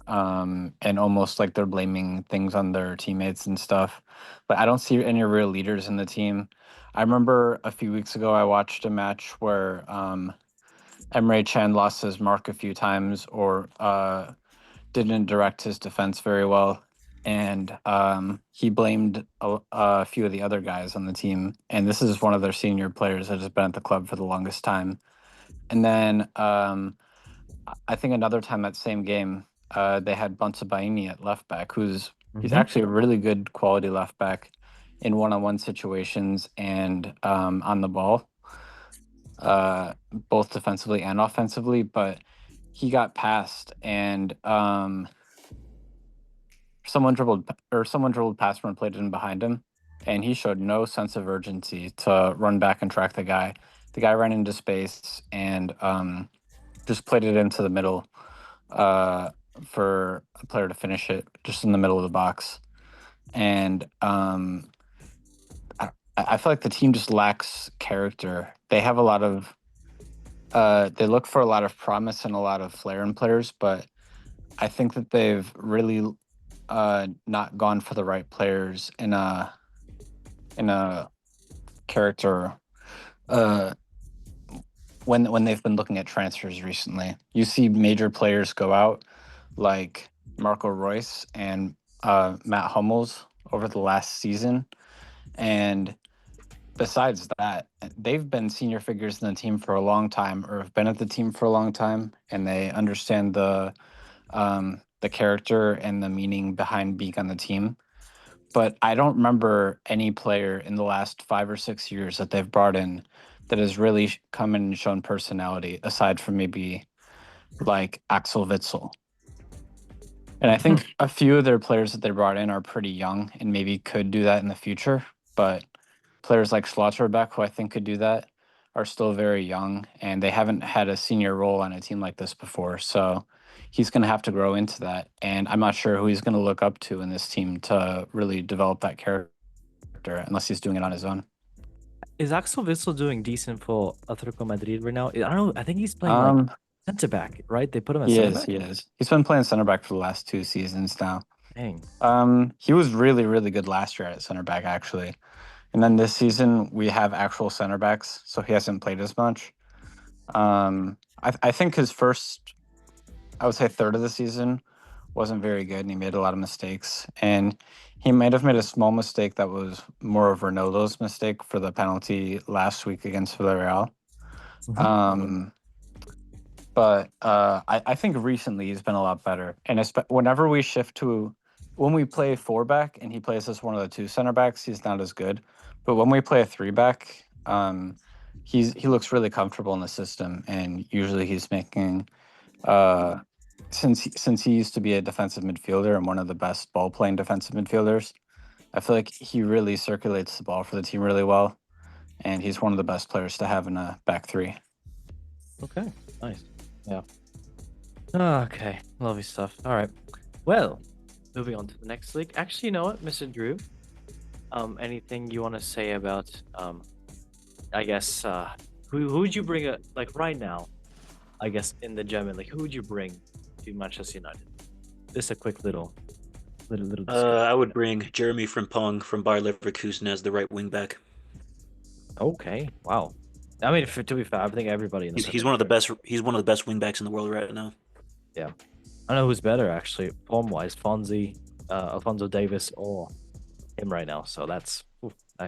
and almost like they're blaming things on their teammates and stuff. But I don't see any real leaders in the team. I remember a few weeks ago I watched a match where Emre Can lost his mark a few times, or didn't direct his defense very well, and he blamed a few of the other guys on the team. And this is one of their senior players that has been at the club for the longest time. And then I think another time that same game, they had Baini at left back, he's actually a really good quality left back in one-on-one situations and on the ball, both defensively and offensively. But he got passed, and someone dribbled past him and played it in behind him, and he showed no sense of urgency to run back and track the guy. The guy ran into space and just played it into the middle for a player to finish it just in the middle of the box. And I feel like the team just lacks character. They have a lot of they look for a lot of promise and a lot of flair in players, but I think that they've really not gone for the right players in a character when they've been looking at transfers recently. You see major players go out like Marco Reus and Matt Hummels over the last season, and besides that, they've been senior figures in the team for a long time, or have been at the team for a long time, and they understand the character and the meaning behind being on the team. But I don't remember any player in the last 5 or 6 years that they've brought in that has really come in and shown personality, aside from maybe like Axel Witsel. And I think a few of their players that they brought in are pretty young and maybe could do that in the future. But players like Schlotterbeck, who I think could do that, are still very young, and they haven't had a senior role on a team like this before. So he's going to have to grow into that. And I'm not sure who he's going to look up to in this team to really develop that character, unless he's doing it on his own. Is Axel Witsel doing decent for Atletico Madrid right now? I don't know. I think he's playing like center back, right? They put him as center back. He is. He's been playing center back for the last 2 seasons now. Dang. He was really, really good last year at center back, actually. And then this season we have actual center backs, so he hasn't played as much. I think his first, I would say third of the season, wasn't very good, and he made a lot of mistakes. And he might have made a small mistake that was more of Ronaldo's mistake for the penalty last week against Villarreal. But I think recently he's been a lot better. And whenever we shift to, when we play 4-back and he plays as one of the 2 center backs, he's not as good. But when we play a 3-back, he looks really comfortable in the system, and usually he's making since he used to be a defensive midfielder and one of the best ball playing defensive midfielders, I feel like he really circulates the ball for the team really well, and he's one of the best players to have in a back 3. Okay, nice. Yeah. Okay, lovely stuff. All right. Well, moving on to the next league. Actually, you know what, Mr. Drew? Anything you want to say about, I guess, who would you bring like right now? I guess in the German league, who would you bring to Manchester United? Just a quick little. I would bring Jeremy Frimpong from Bayer Leverkusen as the right wing back. Okay. Wow. I mean, to be fair, I think everybody in the he's one of the best. He's one of the best wing backs in the world right now. Yeah. I know who's better actually, form wise, Fonzie, Alfonso Davis, or him right now. So that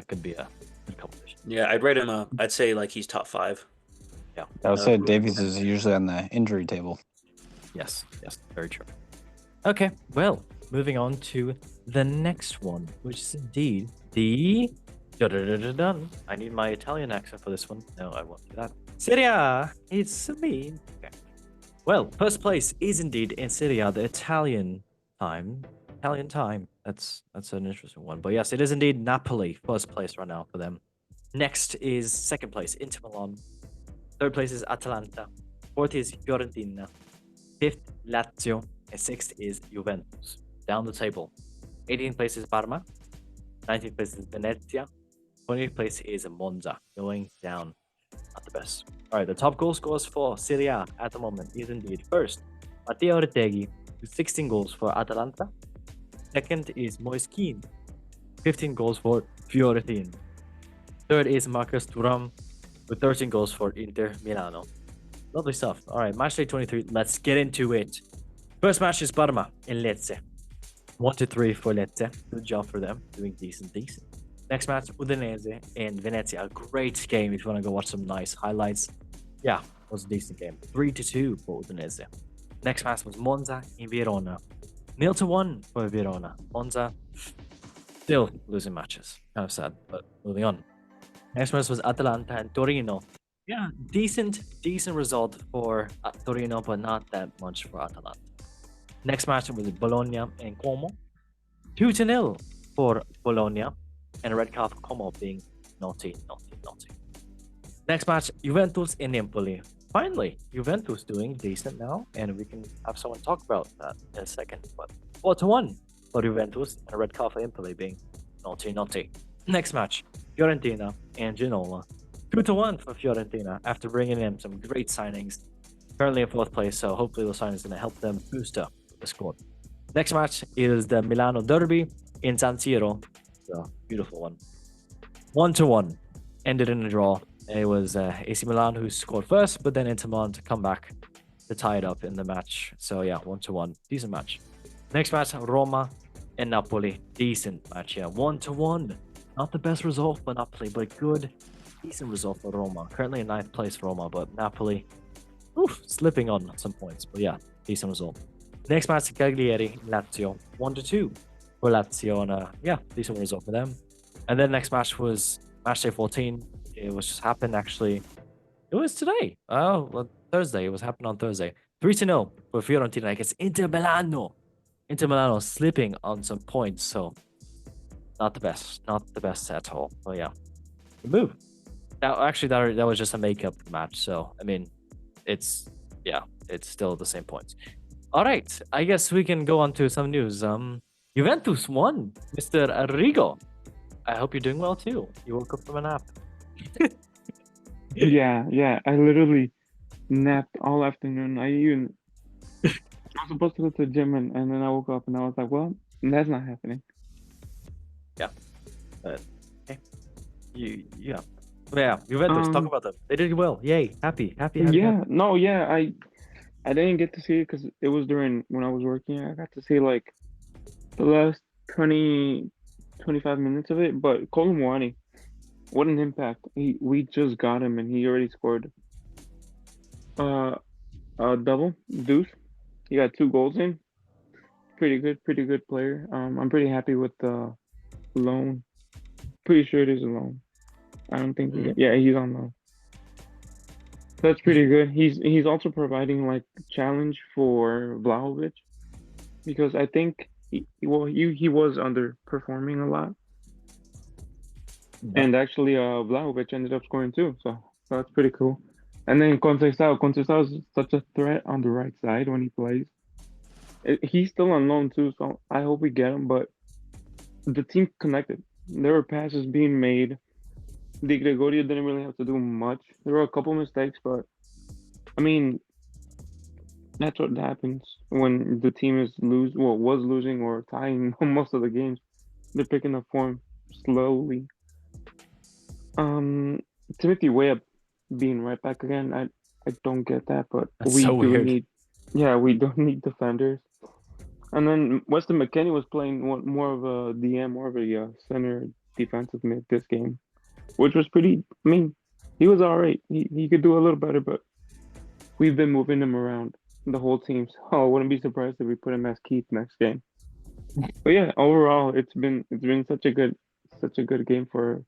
could be a good competition. Yeah, I'd rate him. I'd say like he's top 5. Yeah. I would say Davies is usually on the injury table. Yes, very true. Okay, well, moving on to the next one, which is indeed the I need my Italian accent for this one. No, I won't do that. Serie, it's me. Okay. Well, first place is indeed in Serie, the Italian time. That's an interesting one. But yes, it is indeed Napoli, first place right now for them. Next is second place, Inter Milan. Third place is Atalanta. Fourth is Fiorentina. Fifth, Lazio. And sixth is Juventus. Down the table. 18th place is Parma. 19th place is Venezia. 20th place is Monza. Going down. Not the best. All right, the top goal scorers for Serie A at the moment is indeed first, Matteo Retegui with 16 goals for Atalanta. Second is Moise Kean, 15 goals for Fiorentina. Third is Marcus Thuram with 13 goals for Inter Milano. Lovely stuff. All right, match day 23. Let's get into it. First match is Parma in Lecce. 1-3 for Lecce. Good job for them. Doing decent. Next match, Udinese and Venezia. A great game if you want to go watch some nice highlights. Yeah, it was a decent game. 3-2 for Udinese. Next match was Monza in Verona. 0-1 for Verona. Monza still losing matches. Kind of sad, but moving on. Next match was Atalanta and Torino. Yeah, decent result for Torino, but not that much for Atalanta. Next match was Bologna and Como. 2-0 for Bologna, and a red card for Como being naughty. Next match, Juventus and Empoli. Finally, Juventus doing decent now, and we can have someone talk about that in a second. But 4-1 for Juventus, and a red card for Empoli being naughty. Next match, Fiorentina and Genoa. 2-1 for Fiorentina after bringing in some great signings. Currently in fourth place, so hopefully those signings are going to help them boost up the squad. Next match is the Milano Derby in San Siro. So, beautiful one. 1-1. Ended in a draw. It was AC Milan who scored first, but then Inter Milan to come back to tie it up in the match. So yeah, 1-1. Decent match. Next match, Roma and Napoli. Decent match, yeah. 1-1. Not the best result for Napoli, but good, decent result for Roma. Currently in 9th place for Roma, but Napoli, slipping on some points. But yeah, decent result. Next match, Cagliari, Lazio. 1-2 for Lazio, and decent result for them. And then next match was match day 14. It was just happened actually. It was today. Thursday. It was happened on Thursday. 3-0 for Fiorentina against Inter Milano. Inter Milano slipping on some points, so not the best at all. But yeah, we move. That was just a makeup match. So I mean, it's still the same points. All right, I guess we can go on to some news. Juventus won, Mr. Arrigo. I hope you're doing well too. You woke up from a nap. Yeah. I literally napped all afternoon. I was supposed to go to the gym and then I woke up and I was like, well, that's not happening. Yeah. Okay. Juventus, talk about them. They did well. Yay. Happy. Yeah. No, yeah. I didn't get to see it because it was during when I was working. I got to see like the last 20-25 minutes of it. But Colomwani, what an impact. We just got him and he already scored a double deuce. He got 2 goals in. Pretty good player. I'm pretty happy with the loan. Pretty sure it is a loan. I don't think he's on loan. That's pretty good. He's also providing like challenge for Vlahovic because I think he was underperforming a lot. And actually, Vlahovic ended up scoring too, so that's pretty cool. And then Conceição is such a threat on the right side when he plays. He's still on loan too, so I hope we get him. But the team connected. There were passes being made. Di Gregorio didn't really have to do much. There were a couple mistakes, but I mean, that's what happens when the team was losing or tying most of the games. They're picking up form slowly. Timothy Weah being right back again, I don't get that, but That's we so weird. we don't need defenders. And then Weston McKennie was playing more of a DM, more of a center defensive mid this game, which was pretty. I mean, he was all right. He could do a little better, but we've been moving him around the whole team. So I wouldn't be surprised if we put him as Keith next game. But yeah, overall, it's been such a good game for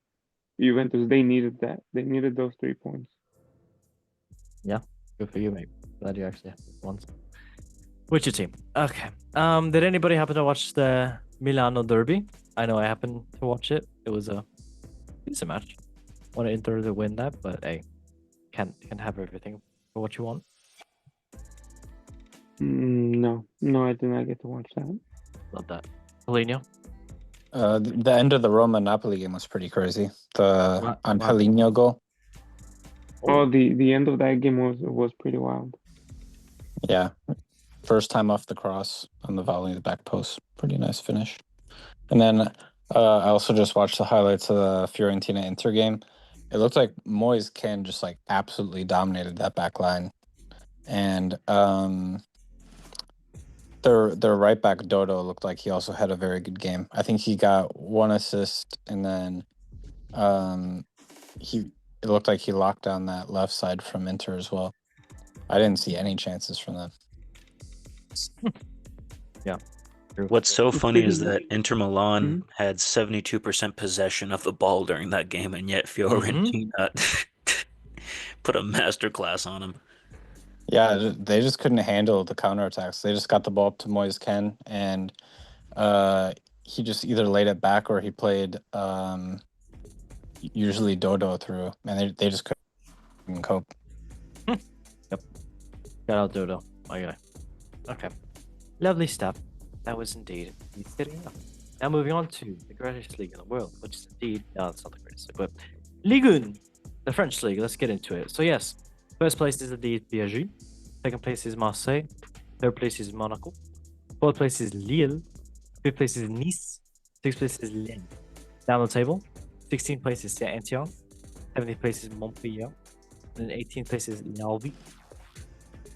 Juventus. They needed that. They needed those 3 points. Yeah, good for you, mate. Glad you actually have this once. What's your team? Okay. Did anybody happen to watch the Milano Derby. I know I happened to watch it. It was a decent match. Want Inter to win that, but hey, can't have everything for what you want. No, I did not get to watch that. Love that. Polino? The end of the Roma Napoli game was pretty crazy. The What- Angelino goal. Oh, the end of that game was pretty wild. Yeah. First time off the cross on the volley, the back post. Pretty nice finish. And then I also just watched the highlights of the Fiorentina Inter game. It looked like Moise Kean just like absolutely dominated that back line. And their right back Dodo looked like he also had a very good game. I think he got 1 assist, and then it looked like he locked down that left side from Inter as well. I didn't see any chances from them. What's so funny is Speaking- that Inter Milan had 72% possession of the ball during that game, and yet Fiorentina put a masterclass on them. Yeah, they just couldn't handle the counterattacks. They just got the ball up to Moise Kean, and he just either laid it back or he played usually Dodo through, and they just couldn't cope. Shout out Dodo, my guy. Okay. Lovely stuff. That was indeed the Serie A. Now moving on to the greatest league in the world, which is indeed, no, it's not the greatest league, but Ligue 1, the French league. Let's get into it. So yes, first place is indeed PSG. Second place is Marseille. Third place is Monaco. Fourth place is Lille. Fifth place is Nice. Sixth place is Lens. Down the table, 16th place is Saint-Etienne. 17th place is Montpellier. And 18th place is L'Albi.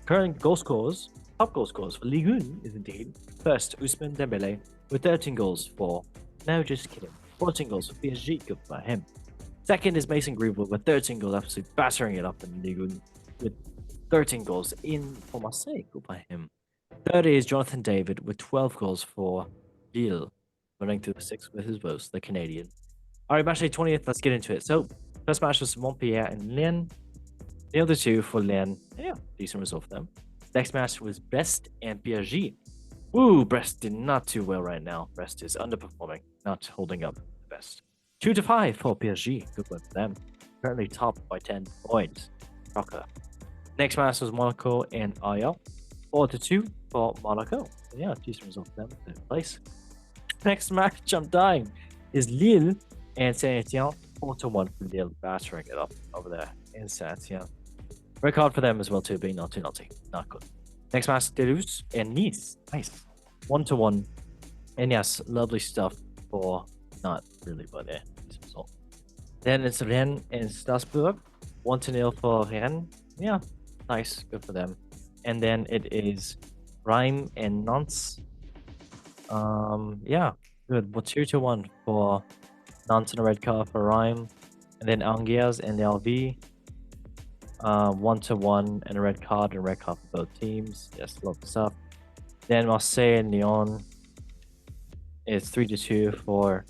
Current goal scorers, top goal scorers for Ligue 1 is indeed first Ousmane Dembele with 13 goals for, no, just kidding, 14 goals for PSG, good by him. Second is Mason Greenwood with 13 goals, absolutely battering it up in Ligue 1 with 13 goals in for Marseille, good by him. Third is Jonathan David with 12 goals for Lille, running through the sixth with his boast, the Canadian. All right, match day 20th, let's get into it. So, first match was Montpellier and Lens. The other two for Lens, yeah, decent result for them. Next match was Brest and PSG. Woo, Brest did not do well right now. Brest is underperforming, not holding up the best. 2-5 for PSG, good one for them. Currently top by 10 points. Rocker. Next match was Monaco and Ajax. 4-2 for Monaco. Yeah, decent result for them. Third place. Next match, I'm dying, is Lille and Saint-Etienne. 4-1 for Lille, battering it up over there in Saint-Etienne. Red card for them as well too, being naughty. Not good. Next match, Toulouse and Nice. Nice. 1-1. And yes, lovely stuff for not really, but yeah, decent result. Then it's Rennes and Strasbourg. 1-0 for Rennes. Yeah, nice. Good for them. And then it is Reims and Nantes. Yeah, good. 2-1 for Nantes and a red card for Reims. And then Angers and LV. 1-1 and a red card for both teams. Yes, love the stuff. Then Marseille and Lyon. It's 3-2 for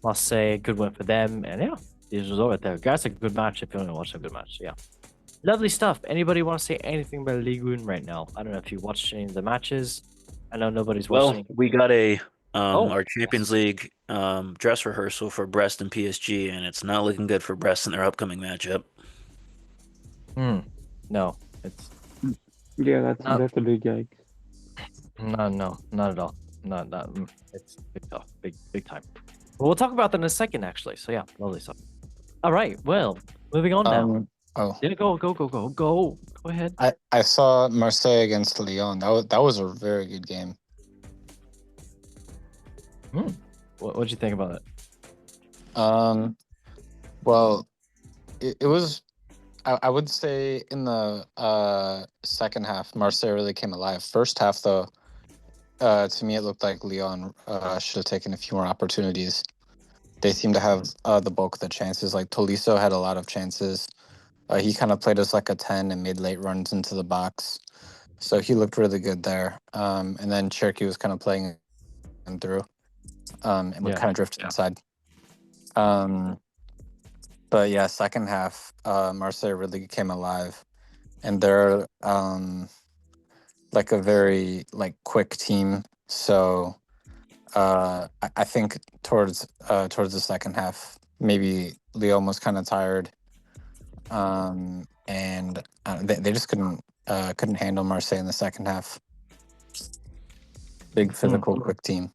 Marseille. Good win for them. And yeah, these result right there. Guys, a good match if you want to watch a good match. Yeah. Lovely stuff. Anybody want to say anything about Ligue 1 right now? I don't know if you watched any of the matches. I know nobody's watching. Well, we got a Oh, our Champions League dress rehearsal for Brest and PSG, and it's not looking good for Brest in their upcoming matchup. No, it's Yeah, that's a big yikes. no, not at all. Not it's big tough, big time. But we'll talk about that in a second, actually. So yeah, lovely stuff. All right, well, moving on now. Yeah, go ahead. I saw Marseille against Lyon. That was a very good game. What'd you think about it? Well, it was. I would say in the second half, Marseille really came alive. First half, though, to me, it looked like Lyon should have taken a few more opportunities. They seem to have the bulk of the chances. Like Tolisso had a lot of chances. He kind of played as like a 10 and made late runs into the box. So he looked really good there. And then Cherky was kind of playing him through and would kind of drift inside. But yeah, second half, Marseille really came alive. And they're like a very like quick team. So I think towards the second half, maybe Lyon was kind of tired, and they just couldn't handle Marseille in the second half. Big physical, quick team.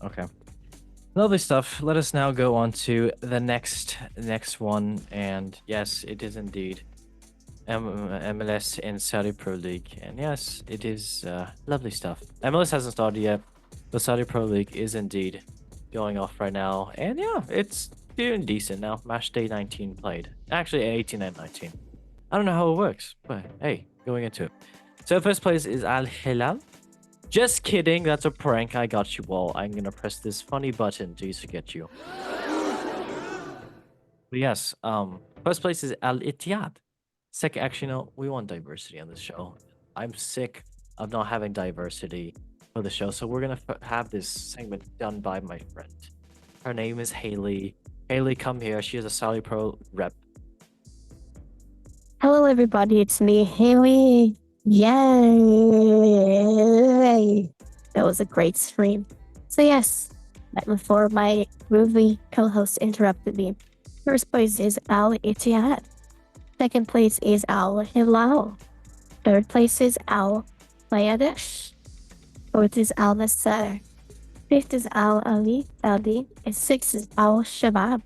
Okay. Lovely stuff. Let us now go on to the next one, and yes, it is indeed MLS and Saudi Pro League, and yes, it is lovely stuff. MLS hasn't started yet, but Saudi Pro League is indeed going off right now, and yeah, it's doing decent now. Match day 19 played, actually 18 and 19. I don't know how it works, but hey, going into it. So first place is Al Hilal. Just kidding, that's a prank. I got you all. I'm gonna press this funny button to get you. But yes, first place is Al Ittihad. Second, actually, no, we want diversity on this show. I'm sick of not having diversity for the show, so we're gonna have this segment done by my friend. Her name is Haley. Haley, come here. She is a Saudi Pro rep. Hello, everybody. It's me, Haley. Yay! That was a great stream. So yes, right before my groovy co-host interrupted me, first place is Al Ittihad. Second place is Al Hilal. Third place is Al Bayadesh. Fourth is Al Nassr. Fifth is Al Ali Saudi. And sixth is Al Shabab.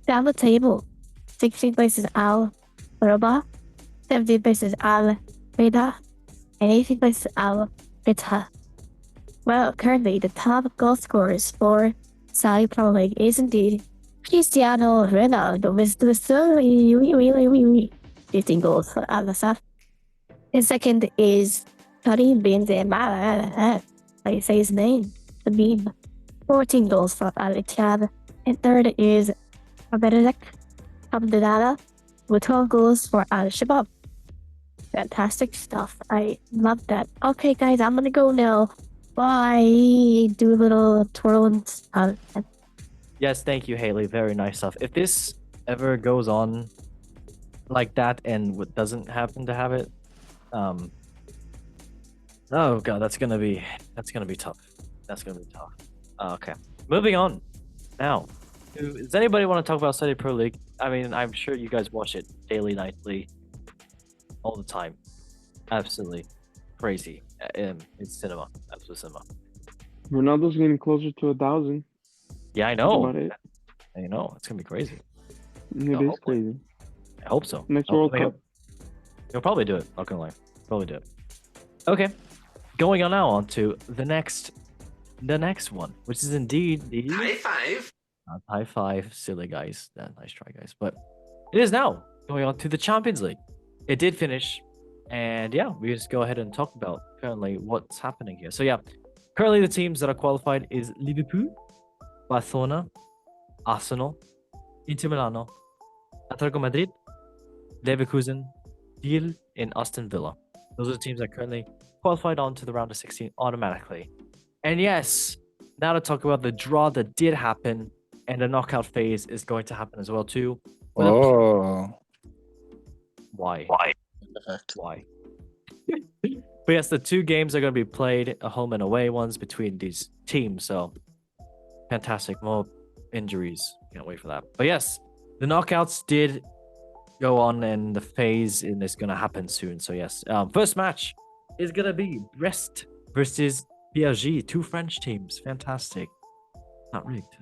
Down the table, 16th place is Al Roba. 17th place is Al Rida. And 18th place is Al Rita. Well, currently the top goal scorers for Saudi Pro League is indeed Cristiano Ronaldo with 15 goals for Al Nassr. And second is Karim Benzema. I say his name, the meme. 14 goals for Al Ittihad. And third is Abdelak Abdelala with 12 goals for Al Shabab. Fantastic stuff. I love that. Okay, guys, I'm gonna go now. Bye. Do a little twirl and stuff. Yes, thank you, Haley. Very nice stuff. If this ever goes on like that and doesn't happen to have it, oh god, that's gonna be tough. That's gonna be tough. Okay, moving on. Now, does anybody want to talk about Saudi Pro League? I mean, I'm sure you guys watch it daily, nightly, all the time. Absolutely crazy. It's cinema. Absolute cinema. Ronaldo's getting closer to 1,000. Yeah, I That's know. about it. I know. It's gonna be crazy. It is hopefully. crazy. I hope so. Next World Cup. He'll probably do it. Not gonna lie. Probably do it. Okay. Going on now on to the next one, which is indeed the High five. high five, silly guys. Nice try, guys. But it is now going on to the Champions League. It did finish, and yeah, we just go ahead and talk about currently what's happening here. So yeah, currently the teams that are qualified is Liverpool, Barcelona, Arsenal, Inter Milano, Atletico Madrid, Leverkusen, Lille, and Aston Villa. Those are the teams that currently qualified on to the round of 16 automatically. And yes, now to talk about the draw that did happen, and the knockout phase is going to happen as well too. Oh, Why? perfect. Why? But yes, the two games are going to be played, a home and away ones between these teams. So fantastic. More injuries. Can't wait for that. But yes, the knockouts did go on, and the phase is going to happen soon. So yes, first match is going to be Brest versus PSG, two French teams. Fantastic. Not rigged.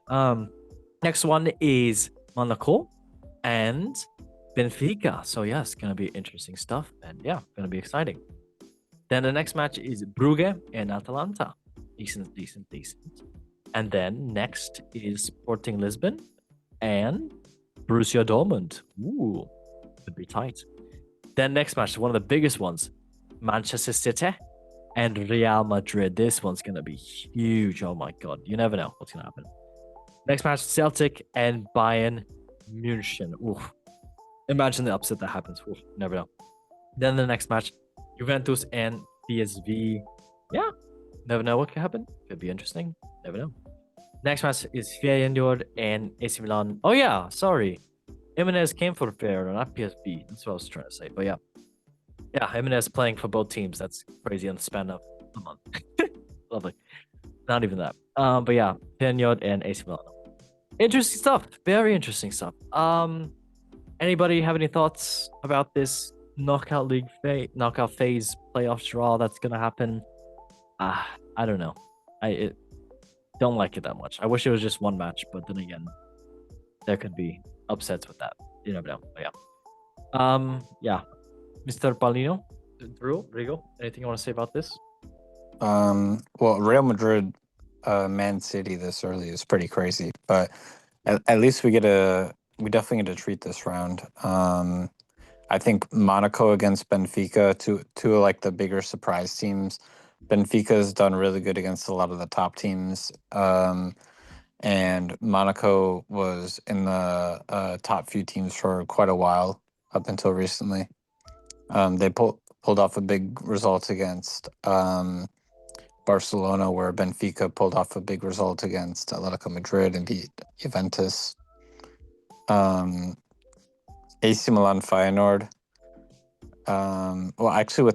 Next one is Monaco and Benfica. So yes, gonna be interesting stuff, and yeah, gonna be exciting. Then the next match is Brugge and Atalanta. Decent. And then next is Sporting Lisbon and Borussia Dortmund. Ooh, could be tight. Then next match, one of the biggest ones, Manchester City and Real Madrid. This one's gonna be huge. Oh my god, you never know what's gonna happen. Next match, Celtic and Bayern München. Oof. Imagine the upset that happens. Oof, never know. Then the next match, Juventus and PSV. Yeah, never know what could happen. Could be interesting. Never know. Next match is Feyenoord and AC Milan. Oh yeah, sorry. Jimenez came for Feyenoord, not PSV. That's what I was trying to say. But yeah. Yeah, Jimenez playing for both teams. That's crazy in the span of a month. Lovely. Not even that. But yeah, Feyenoord and AC Milan. Interesting stuff. Very interesting stuff. Anybody have any thoughts about this knockout phase playoff draw that's gonna happen? I don't know. I don't like it that much. I wish it was just one match, but then again, there could be upsets with that. You never know. But yeah. Mr. Palino, Rigo, anything you want to say about this? Well, Real Madrid, Man City this early is pretty crazy, but at least we definitely get a treat this round. I think Monaco against Benfica, two of like the bigger surprise teams. Benfica has done really good against a lot of the top teams. And Monaco was in the top few teams for quite a while up until recently. They pulled off a big result against Barcelona, where Benfica pulled off a big result against Atletico Madrid and beat Juventus. AC Milan Feyenoord. Well, actually,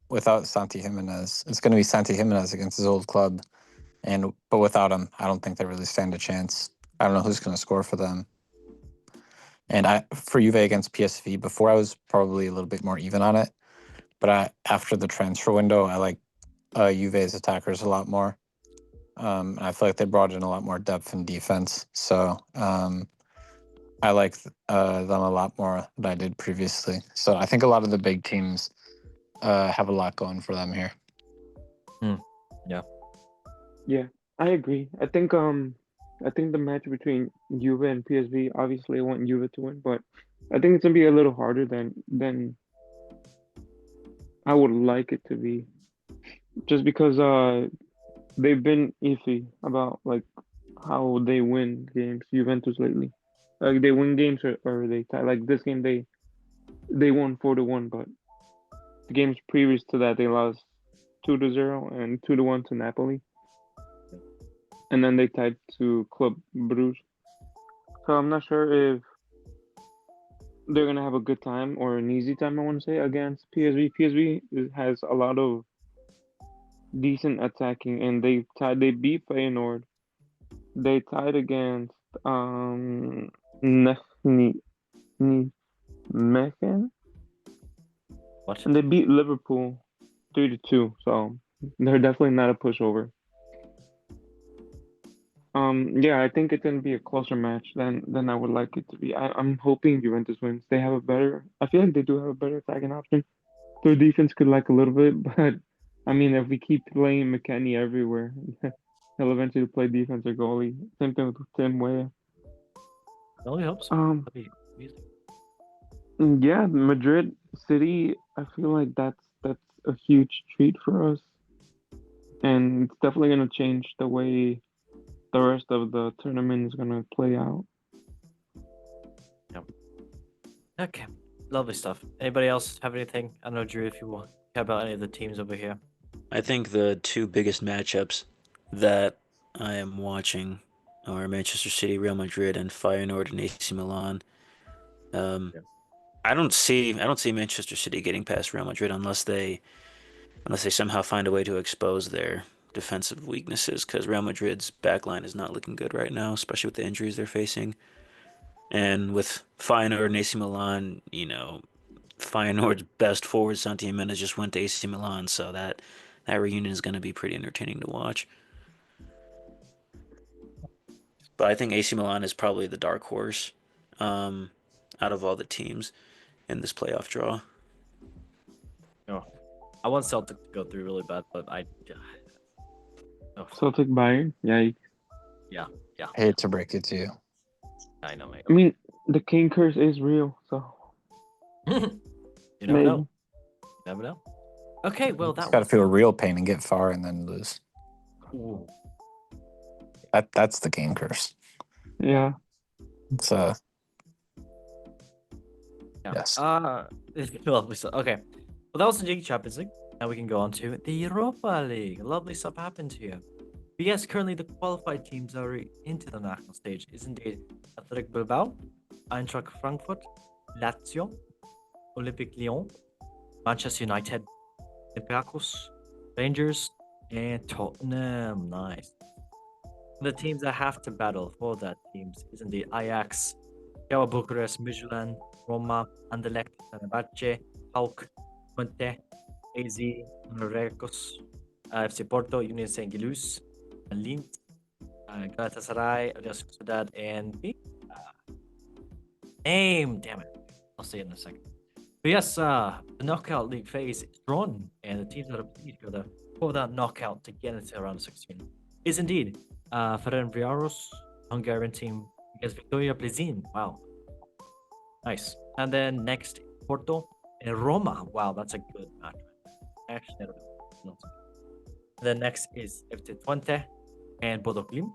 without Santi Jimenez, it's going to be Santi Jimenez against his old club, but without him, I don't think they really stand a chance. I don't know who's going to score for them. And for Juve against PSV, before I was probably a little bit more even on it, but after the transfer window, I like Juve's attackers a lot more. I feel like they brought in a lot more depth in defense, so I like them a lot more than I did previously. So I think a lot of the big teams have a lot going for them here. Yeah, I agree. I think the match between Juve and PSV, obviously I want Juve to win, but I think it's gonna be a little harder than I would like it to be. Just because they've been iffy about like how they win games, Juventus lately. Like they win games or they tie. Like this game they won 4-1, but the games previous to that they lost 2-0 and 2-1 to Napoli. And then they tied to Club Bruges. So I'm not sure if they're gonna have a good time or an easy time, I want to say, against PSV. PSV has a lot of decent attacking, and they beat Feyenoord. They tied against Mechelen, What? and they beat Liverpool 3-2. So they're definitely not a pushover. Yeah, I think it's gonna be a closer match than I would like it to be. I'm hoping Juventus wins. They have a better. I feel like they do have a better attacking option. Their defense could lack a little bit, but I mean, if we keep playing McKennie everywhere, he'll eventually play defense or goalie. Same thing with Tim Weah. I only hope so. Um, That'd be amazing. yeah, Madrid City. I feel like that's a huge treat for us, and it's definitely gonna change the way the rest of the tournament is gonna play out. Okay, lovely stuff. Anybody else have anything? I don't know, Drew, if you want care about any of the teams over here. I think the two biggest matchups that I am watching are Manchester City, Real Madrid, and Feyenoord and AC Milan. Yeah. I don't see Manchester City getting past Real Madrid unless they somehow find a way to expose their defensive weaknesses, because Real Madrid's backline is not looking good right now, especially with the injuries they're facing. And with Feyenoord and AC Milan, Feyenoord's best forward Santi Jimenez just went to AC Milan, so that reunion is going to be pretty entertaining to watch. But I think AC Milan is probably the dark horse out of all the teams in this playoff draw. I want Celtic to go through really bad, but Celtic Bayern. Yeah, I hate to break it to you. I know, mate. I mean the King curse is real, so You never maybe. know. You never know. Okay, well Just that got to was feel real pain and get far and then lose. Ooh. That's the game curse. Yeah. It's Yeah. Yes. Lovely stuff. Okay. Well, that was the League Champions League. Now we can go on to the Europa League. Lovely stuff happened here. But yes, currently the qualified teams that are into the national stage is indeed Athletic Bilbao, Eintracht Frankfurt, Lazio, Olympique Lyon, Manchester United, Olympiacos, Rangers, and Tottenham. Nice. The teams that have to battle for that teams is indeed Ajax, Steaua Bucharest, Midtjylland, Roma, Anderlecht, Fenerbahce, PAOK, Twente, AZ, Olympiacos, FC Porto, Union Saint-Gilloise, Lint, Galatasaray, Real Sociedad, and name. Damn it. I'll say it in a second. But yes, the knockout league phase is drawn, and the teams that are played for that knockout to get into round 16 is indeed Ferencváros, Hungarian team against Victoria Plzeň. Wow, nice. And then next Porto and Roma. Wow, that's a good match. Actually, I don't know. Then next is FC Twente and Bodo Glimt.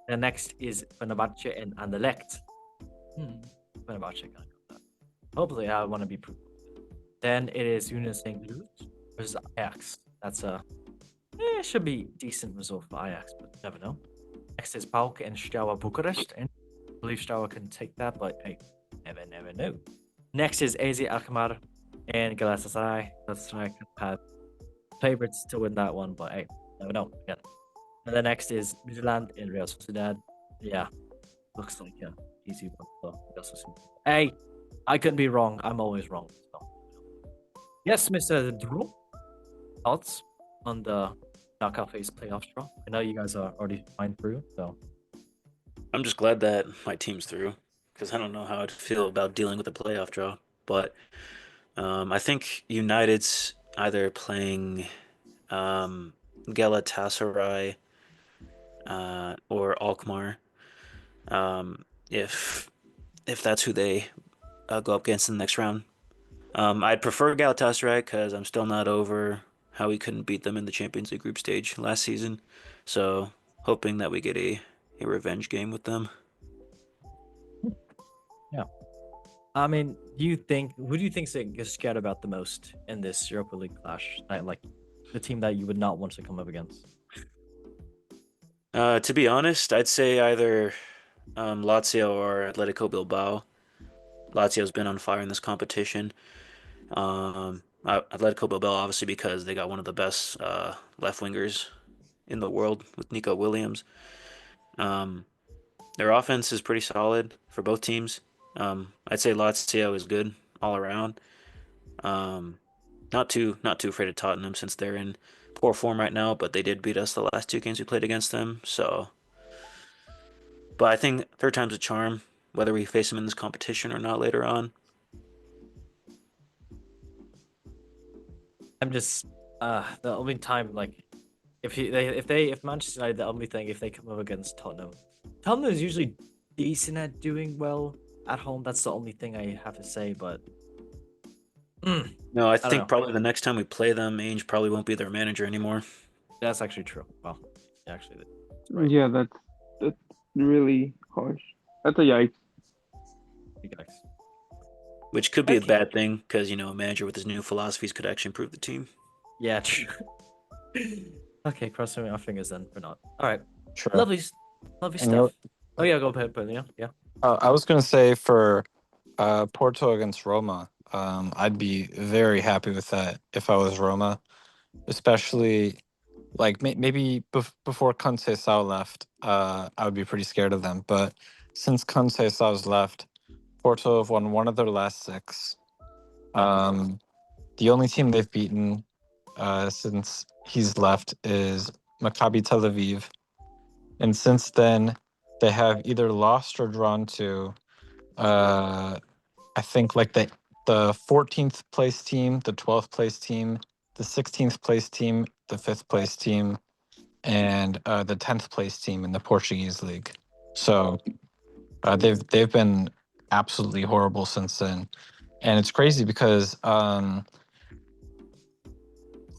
Then next is Fenerbahce and Anderlecht. Fenerbahce can got that. Hopefully, I want to be proof. Then it is Union Saint-Gilloise versus Ajax. That's a should be decent result for Ajax, but you never know. Next is PAOK and Steaua Bucharest, and I believe Steaua can take that, but hey, never know. Next is AZ Alkmaar and Galatasaray. Galatasaray can have favorites to win that one, but hey, never know. Yeah. And the next is Midtjylland and Real Sociedad. Yeah, looks like an easy one for Real Sociedad. Hey, I could be wrong. I'm always wrong. So. Yes, Mr. Drew. Thoughts on the knockout phase playoff draw? I know you guys are already fine through, so I'm just glad that my team's through because I don't know how I'd feel about dealing with the playoff draw. But I think United's either playing Galatasaray or Alkmaar. If that's who they go up against in the next round. I'd prefer Galatasaray because I'm still not over how we couldn't beat them in the Champions League group stage last season. So hoping that we get a revenge game with them. yeah. I mean, who do you think gets scared about the most in this Europa League clash? Like the team that you would not want to come up against? To be honest, I'd say either Lazio or Atletico Bilbao. Lazio's been on fire in this competition. Atletico Bilbao, obviously, because they got one of the best left wingers in the world with Nico Williams. Their offense is pretty solid for both teams. I'd say Lazio is good all around. Not too afraid of Tottenham since they're in poor form right now, but they did beat us the last two games we played against them. So, but I think third time's a charm, whether we face them in this competition or not later on. I'm just the only time like if Manchester United, the only thing if they come up against Tottenham is usually decent at doing well at home. That's the only thing I have to say, but No, I don't think know. probably the next time we play them, Ainge probably won't be their manager anymore. That's actually true. Well, actually, Right. Yeah, that's really harsh. That's a yikes. you guys. Which could be a Okay. bad thing because, a manager with his new philosophies could actually improve the team. Yeah, true. Okay, crossing our fingers then for not. All right, Sure. lovely And stuff. Oh yeah, go ahead, but yeah. I was gonna say for Porto against Roma, I'd be very happy with that if I was Roma, especially like maybe before Conceição left. I would be pretty scared of them, but since Conceição's left, Porto have won one of their last 6. The only team they've beaten since he's left is Maccabi Tel Aviv, and since then they have either lost or drawn to I think like the 14th place team, the 12th place team, the 16th place team, the 5th place team, and the 10th place team in the Portuguese league. So they've been absolutely horrible since then, and it's crazy because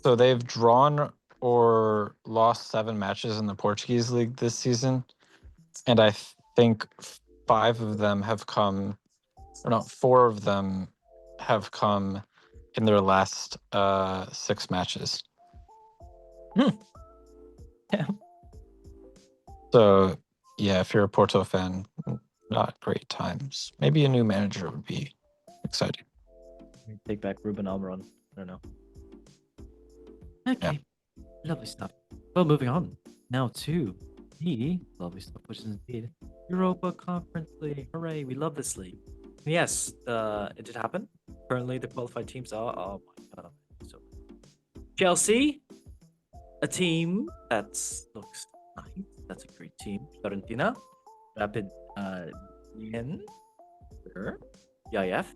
so they've drawn or lost 7 matches in the Portuguese league this season, and I think 5 of them have come, or not 4 of them have come in their last 6 matches. Yeah. So yeah, if you're a Porto fan, not great times. Maybe a new manager would be exciting. Take back Ruben Almiron. I don't know. Okay, lovely stuff. Well, moving on now to the lovely stuff, which is indeed Europa Conference League. Hooray! We love this league. Yes, it did happen. Currently, the qualified teams are. Oh my god! So Chelsea, a team that looks nice. That's a great team. Fiorentina, Rapid Wien, sure. EIF,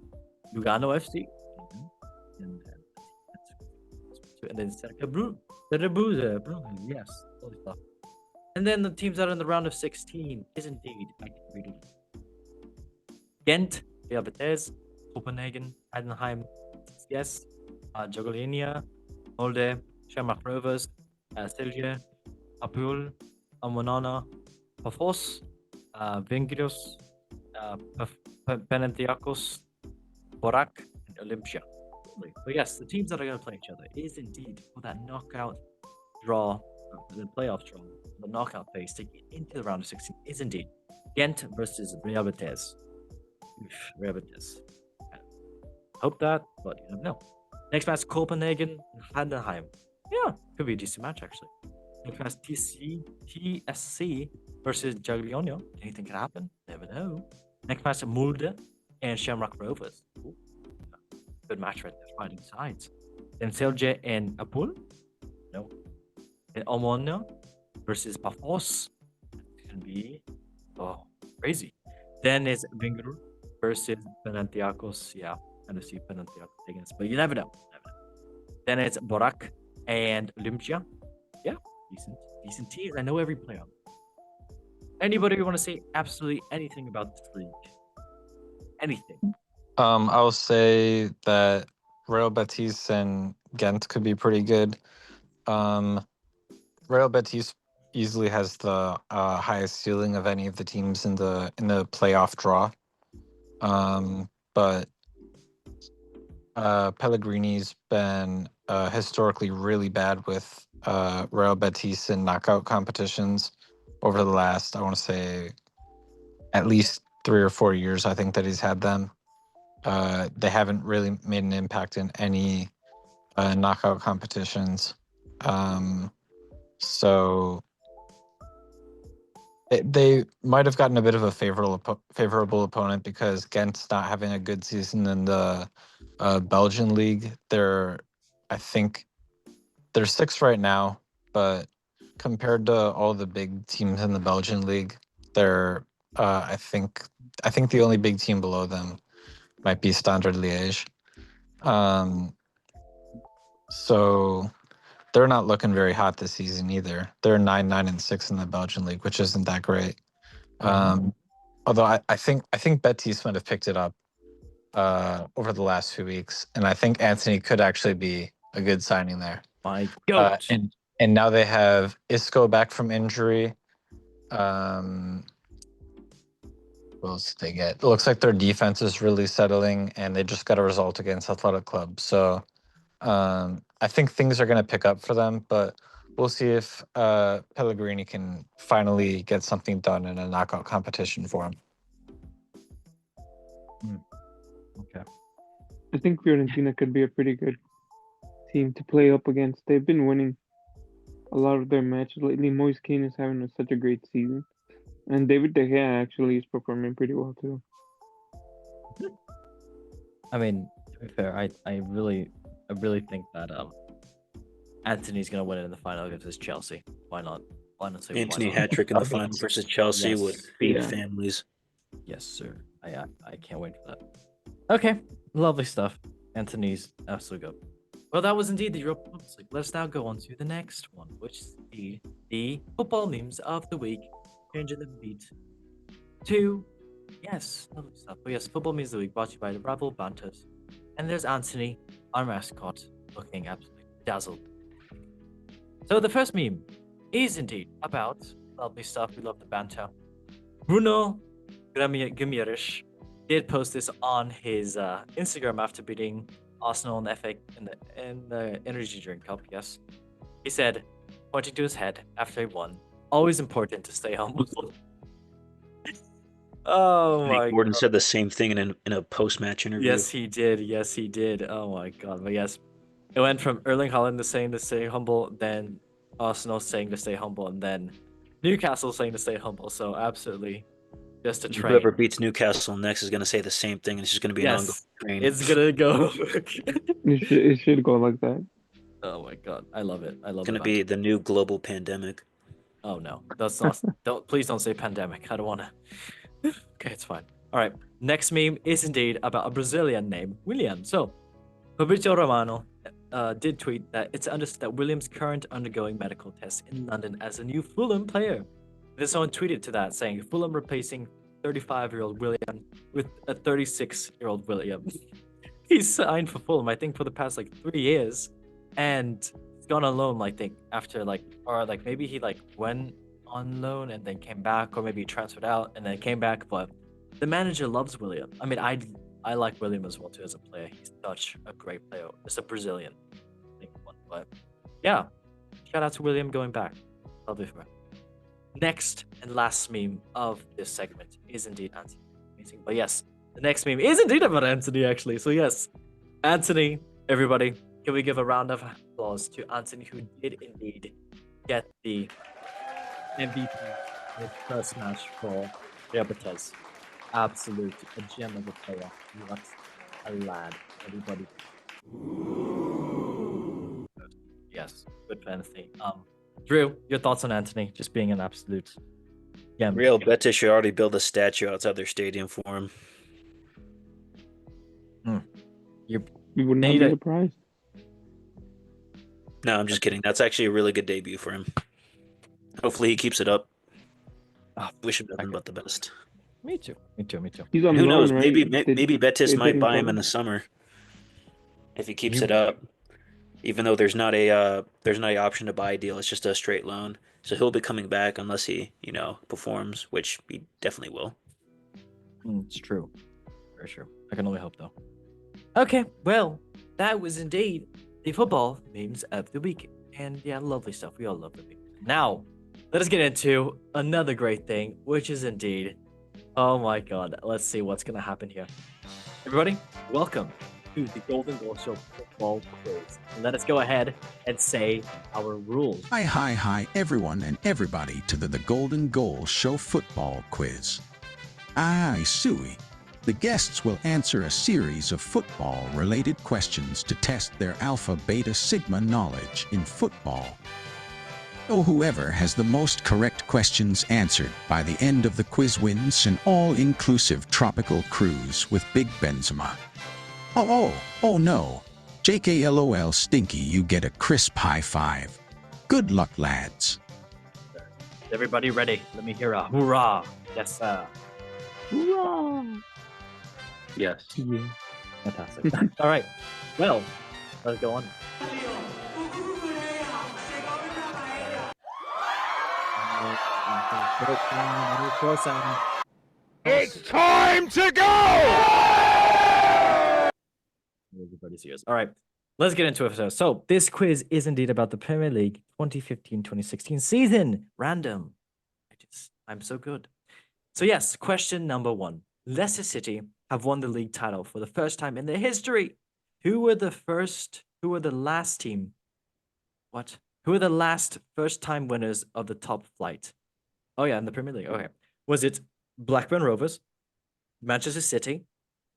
Lugano FC, and then Cercle Brugge, yes, holy stuff. And then the teams that are in the round of 16 is indeed reading Ghent, Real Betis, Copenhagen, Heidenheim, TGGS, Jogolinia, Molde, Shamrock Rovers, Serie, Apul, Amonana, Pafos, Vingrius, Panathinaikos, Borak, and Olympia. But yes, the teams that are going to play each other is indeed for that knockout draw, the playoff draw, the knockout phase to get into the round of 16 is indeed Ghent versus Real Betis. Real Betis. Hope that, but you never know. Next match, Copenhagen and Heidenheim. Yeah, could be a decent match actually. Next match, TSC versus Jagiellonio. Anything can happen. Never know. Next match, Molde and Shamrock Rovers. Ooh, good match right there, fighting sides. Then Celje and Apul. No. Then Omonia versus Pafos. It's gonna be crazy. Then it's Vingrur versus Panathinaikos. Yeah, kind of see Panathinaikos against, but you never know. Then it's Borak and Olympia. Yeah, decent teams. I know every player. Anybody want to say absolutely anything about this league? Anything? I'll say that Real Betis and Ghent could be pretty good. Real Betis easily has the highest ceiling of any of the teams in the playoff draw. But Pellegrini's been historically really bad with Real Betis in knockout competitions over the last, I want to say, at least 3 or 4 years. I think that he's had them. They haven't really made an impact in any knockout competitions. So they might have gotten a bit of a favorable opponent because Ghent's not having a good season in the Belgian league. I think they're 6th right now, but compared to all the big teams in the Belgian league, they're I think the only big team below them might be Standard Liège. So they're not looking very hot this season either. They're 9-6 in the Belgian league, which isn't that great. Although I think Betis might have picked it up over the last few weeks, and I think Anthony could actually be a good signing there. My goat. And now they have Isco back from injury. What else did they get? It looks like their defense is really settling, and they just got a result against Athletic Club. So I think things are going to pick up for them, but we'll see if Pellegrini can finally get something done in a knockout competition for him. Okay. I think Fiorentina could be a pretty good team to play up against. They've been winning a lot of their matches lately. Moise Kean is having such a great season, and David De Gea actually is performing pretty well too. I mean, to be fair, I really think that Anthony's gonna win it in the final against Chelsea. Why not? Why not say Anthony why not? hat trick in the final versus Chelsea Yes. would feed Yeah. families. Yes, sir. I can't wait for that. Okay, lovely stuff. Anthony's absolutely good. Well, that was indeed the Europa League. Let's now go on to the next one, which is the football memes of the week. Changing the beat to lovely stuff. But yes, football memes of the week brought to you by the Bravo Banters. And there's Anthony, our mascot, looking absolutely dazzled. So the first meme is indeed about lovely stuff. We love the banter. Bruno Guimaraes did post this on his Instagram after beating Arsenal in the FA in the Energy Drink Cup. Yes, he said, pointing to his head after he won, "Always important to stay humble." Oh my Gordon god! said the same thing in a post-match interview. Yes, he did. Oh my god! But yes, It went from Erling Haaland saying to stay humble, then Arsenal saying to stay humble, and then Newcastle saying to stay humble. So absolutely, just a train. Whoever beats Newcastle next is going to say the same thing, and it's just going to be an ongoing Yes, train. it's gonna go. It should go like that. Oh my god, I love it. I love It's going it. to be the new global pandemic. Oh no, that's not. Please don't say pandemic. I don't wanna. Okay, it's fine. All right. Next meme is indeed about a Brazilian named William. So, Fabrizio Romano did tweet that it's understood that William's current undergoing medical tests in London as a new Fulham player. Then someone tweeted to that saying Fulham replacing 35-year-old William with a 36-year-old William. He's signed for Fulham, I think, for the past like 3 years, and he's gone on loan, I think, after maybe he went on loan and then came back, or maybe he transferred out and then came back. But the manager loves William. I mean, I like William as well too as a player. He's such a great player. It's a Brazilian, I think, but yeah, shout out to William going back. Lovely for him. Next and last meme of this segment is indeed Anthony. Amazing. But yes, the next meme is indeed about Anthony, actually. So yes, Anthony, everybody, can we give a round of applause to Anthony, who did indeed get the MVP in his first match for Real Betis. Absolute a gem of a player. What a lad, everybody. Yes, good for Anthony. Drew, your thoughts on Anthony just being an absolute gem? Real Betis should already build a statue outside their stadium for him. You would not Need be it. surprised. No, I'm just kidding. That's actually a really good debut for him. Hopefully he keeps it up. Wish him nothing but the best. Me too. He's on Who loan, knows? right? Maybe Betis they might didn't buy him call in him? the summer if he keeps it up. Even though there's not a option to buy deal, it's just a straight loan. So he'll be coming back unless he performs, which he definitely will. It's true. Very true. I can only hope, though. Okay, well, that was indeed the football memes of the week. And yeah, lovely stuff. We all love the memes. Now, let us get into another great thing, which is indeed, oh my god, let's see what's going to happen here. Everybody, welcome to the Golden Goal Show football quiz. Let us go ahead and say our rules. Hi, everyone and everybody to the Golden Goal Show football quiz. Aye, Suey. The guests will answer a series of football-related questions to test their Alpha, Beta, Sigma knowledge in football. So whoever has the most correct questions answered by the end of the quiz wins an all-inclusive tropical cruise with Big Benzema. Oh no. JKLOL Stinky, you get a crisp high five. Good luck, lads. Everybody ready? Let me hear a hoorah. Yes, sir. Hurrah! Yes. Yeah. Fantastic. All right. Well, let's go on. It's time to go! Everybody's ears. All right. Let's get into it. So this quiz is indeed about the Premier League 2015-2016 season. Random. I'm so good. So yes, question number 1. Leicester City have won the league title for the first time in their history. Who were the last first time winners of the top flight? Oh yeah, in the Premier League. Okay. Was it Blackburn Rovers, Manchester City,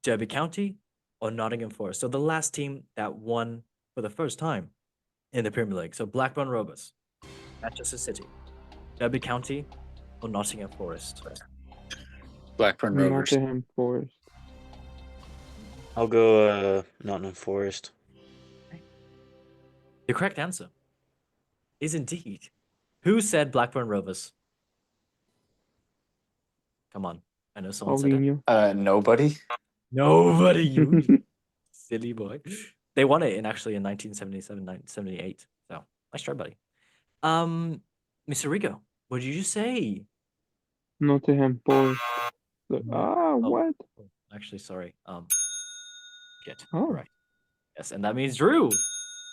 Derby County, or Nottingham Forest? So the last team that won for the first time in the Premier League. So Blackburn Rovers, Manchester City, Derby County, or Nottingham Forest? Blackburn Rovers. Nottingham Forest. I'll go Nottingham Forest. The correct answer is indeed. Who said Blackburn Rovers? Come on. I know someone said it. Paulinho. Nobody. Nobody, you silly boy. They won it in 1977, 1978. So nice try, buddy. Mr. Rico, what did you say? Nottingham Forest. What? Actually, sorry. Shit. Oh. Right. Yes, and that means Drew,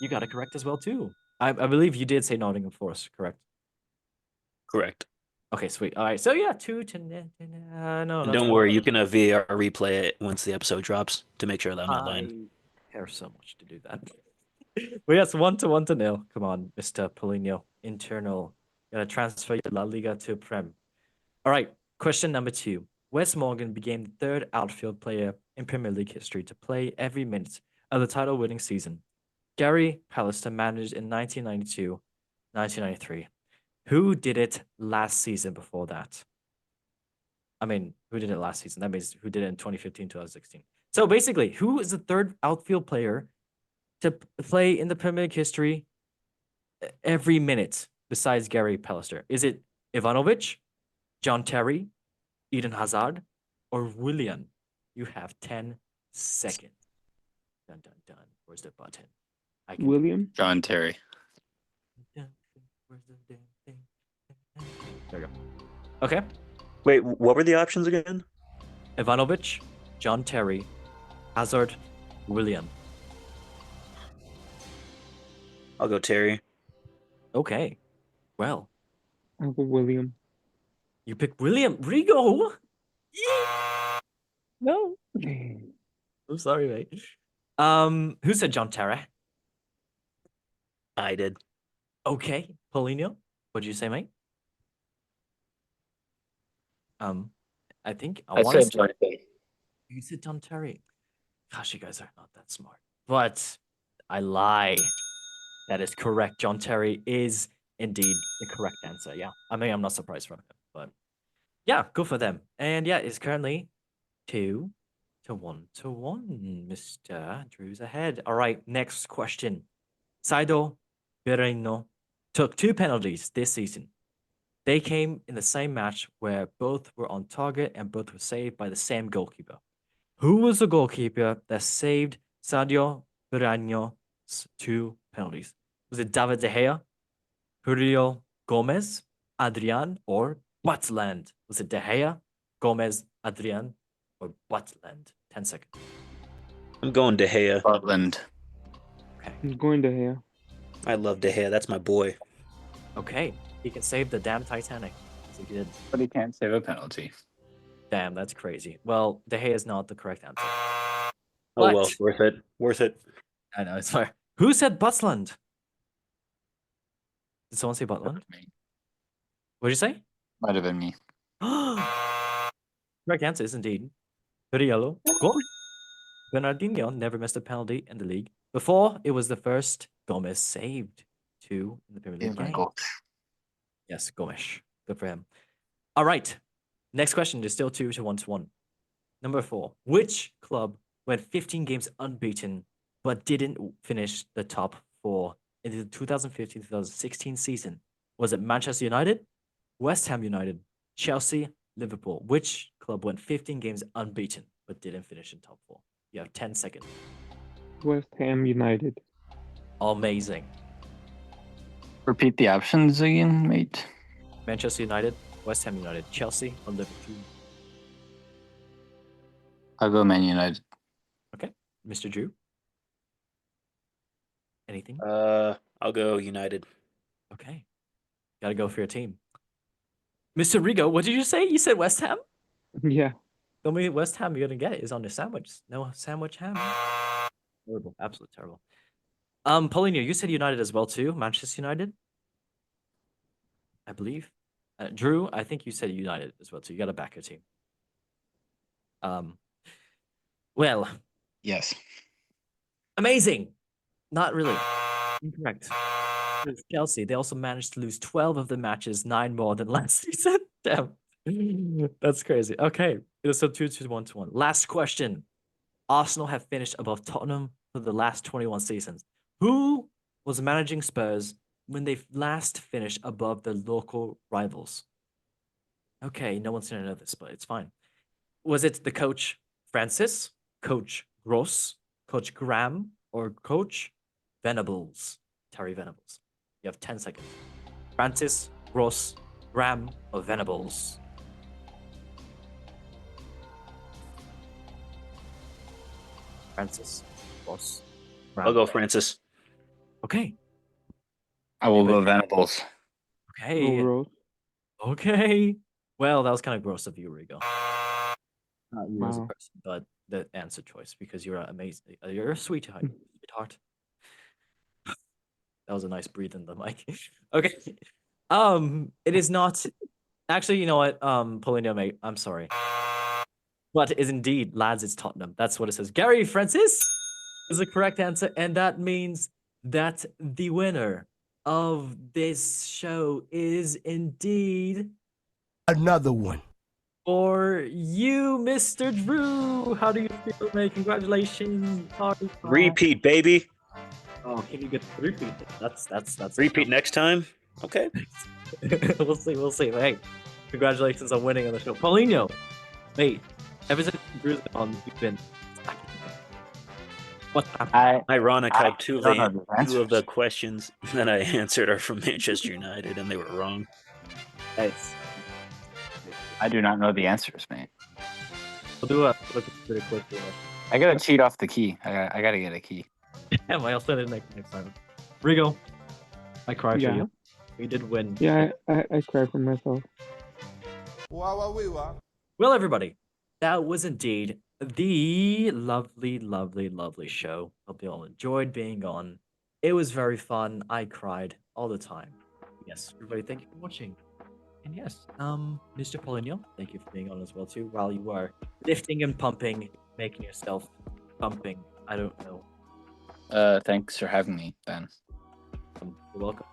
you got it correct as well too. I believe you did say Nottingham Forest, correct? Correct. Okay, sweet. All right, so yeah, 2 to no. And That's don't fine. worry, you can VAR replay it once the episode drops to make sure that I'm not lying. I care so much to do that. Well, yes, 1-1-0. Come on, Mr. Polino. Internal. Gotta transfer your La Liga to Prem. All right. Question number 2. Wes Morgan became the third outfield player in Premier League history to play every minute of the title-winning season. Gary Pallister managed in 1992, 1993. Who did it last season before that? I mean, who did it last season? That means who did it in 2015, 2016. So basically, who is the third outfield player to play in the Premier League history every minute besides Gary Pallister? Is it Ivanovic, John Terry, Eden Hazard, or Willian? You have 10 seconds. Dun, dun, dun. Where's the button? I can William. John Terry. Where's the damn thing? There we go. Okay. Wait, what were the options again? Ivanovic, John Terry, Hazard, Willian. I'll go Terry. Okay. Well, I'll go William. you picked William Rigo. No. I'm sorry, mate. Who said John Terry? I did. Okay, Paulinho, what did you say, mate? I think I want to say you said John Terry. Gosh, you guys are not that smart. But I lie. That is correct. John Terry is indeed the correct answer. Yeah, I mean, I'm not surprised from him, but yeah, good for them. And yeah, it's currently 2-1. Mr. Drew's ahead. All right, next question. Saido Bireno took 2 penalties this season. They came in the same match where both were on target and both were saved by the same goalkeeper. Who was the goalkeeper that saved Sadio Bireno's 2 penalties? Was it David De Gea, Julio Gomez, Adrian, or Butland? Was it De Gea, Gomez, Adrian, or Butland? 10 seconds. I'm going De Gea. Butland. Okay. I'm going to here. I love De Gea. That's my boy. Okay. He can save the damn Titanic. So he did. But he can't save a penalty. Damn, that's crazy. Well, De Gea is not the correct answer. Oh But- well, worth it. Worth it. I know, it's fine. Who said Butland? Did someone say Butland? Me. What did you say? Might have been me. Correct answer is indeed Urielo Gomez. Bernardinho never missed a penalty in the league. Before, it was the first Gomez saved 2 in the Premier League game. Yes, Gomes. Good for him. All right. Next question is still 2-1. Number 4. Which club went 15 games unbeaten but didn't finish the top 4 in the 2015-2016 season? Was it Manchester United, West Ham United, Chelsea, Liverpool? Which club went 15 games unbeaten but didn't finish in top 4? You have 10 seconds. West Ham United. Amazing. Repeat the options again, mate. Manchester United, West Ham United, Chelsea, or Liverpool? I'll go Man United. Mr. Drew? Anything? I'll go United. Okay. Gotta go for your team. Mr. Rigo, what did you say? You said West Ham? Yeah. The only West Ham you're gonna get is on the sandwich. No sandwich ham. Terrible. Absolutely terrible. Paulinho, you said United as well too. Manchester United? I believe. Drew, I think you said United as well too. You gotta back your team. Well, Yes. amazing. Not really. Incorrect. It's Chelsea. They also managed to lose 12 of the matches, 9 more than last season. Damn. That's crazy. Okay. It was so 2-1. Last question. Arsenal have finished above Tottenham for the last 21 seasons. Who was managing Spurs when they last finished above the local rivals? Okay, no one's gonna know this, but it's fine. Was it the coach Francis, Coach Gross, Coach Graham, or Coach Venables? Terry Venables. You have 10 seconds. Francis, Gross, Graham, or Venables? Francis, Gross, Graham. I'll go Francis. Okay. I will Yeah, go Venables. Okay. Rose. Okay. Well, that was kind of gross of you, Rigo. Not you as a Wow. person, but the answer choice because you're amazing. You're a sweetheart. Sweetheart. That was a nice breathe in the mic. Okay. It is not. Actually, you know what? Paulinho, mate, I'm sorry. But it is indeed, lads, it's Tottenham. That's what it says. Gary Francis is the correct answer, and that means that the winner of this show is indeed Another one. for you, Mr. Drew. How do you feel, mate? Congratulations. Party time. Repeat, baby. Oh, can you get repeat? That's Repeat next time. Okay. We'll see. Hey, congratulations on winning on the show. Paulinho, mate, ever since Drew's been on, you've been what's happening? Ironic how two don't know the of the answers. questions that I answered are from Manchester United, and they were wrong. Nice. I do not know the answers, mate. We'll do a pretty quick. I gotta cheat off the key. I gotta get a key. Damn, I'll send it next time. Rigo, I cried for Yeah. you. We did win. Yeah, I cried for myself. Well, everybody, that was indeed the lovely show. Hope you all enjoyed being on. It was very fun. I cried all the time. Yes, everybody, thank you for watching. And yes, Mr. Paulinho, thank you for being on as well too. While you were lifting and pumping, making yourself pumping. I don't know. Thanks for having me, Ben. You're welcome.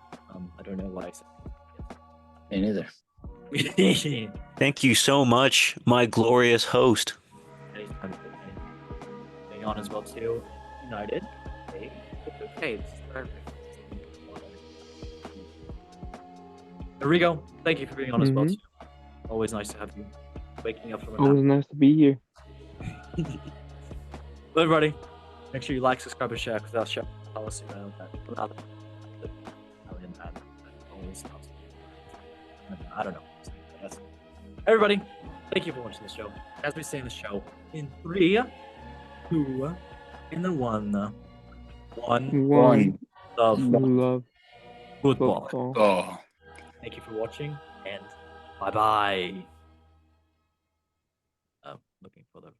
I don't know why I said. Me neither. Thank you so much, my glorious host. Anytime being on as well too. United. Okay. This is perfect. There we go. Thank you for being on as well too. Always nice to have you. Waking up from a nap. Always nice to be here. Well, everybody, make sure you like, subscribe, and share because that'll show policy around that. I don't know. Everybody, thank you for watching the show. As we say in the show, in 3, 2, and then 1. One Love love football. football. Oh. Thank you for watching, and bye bye. Looking for the record.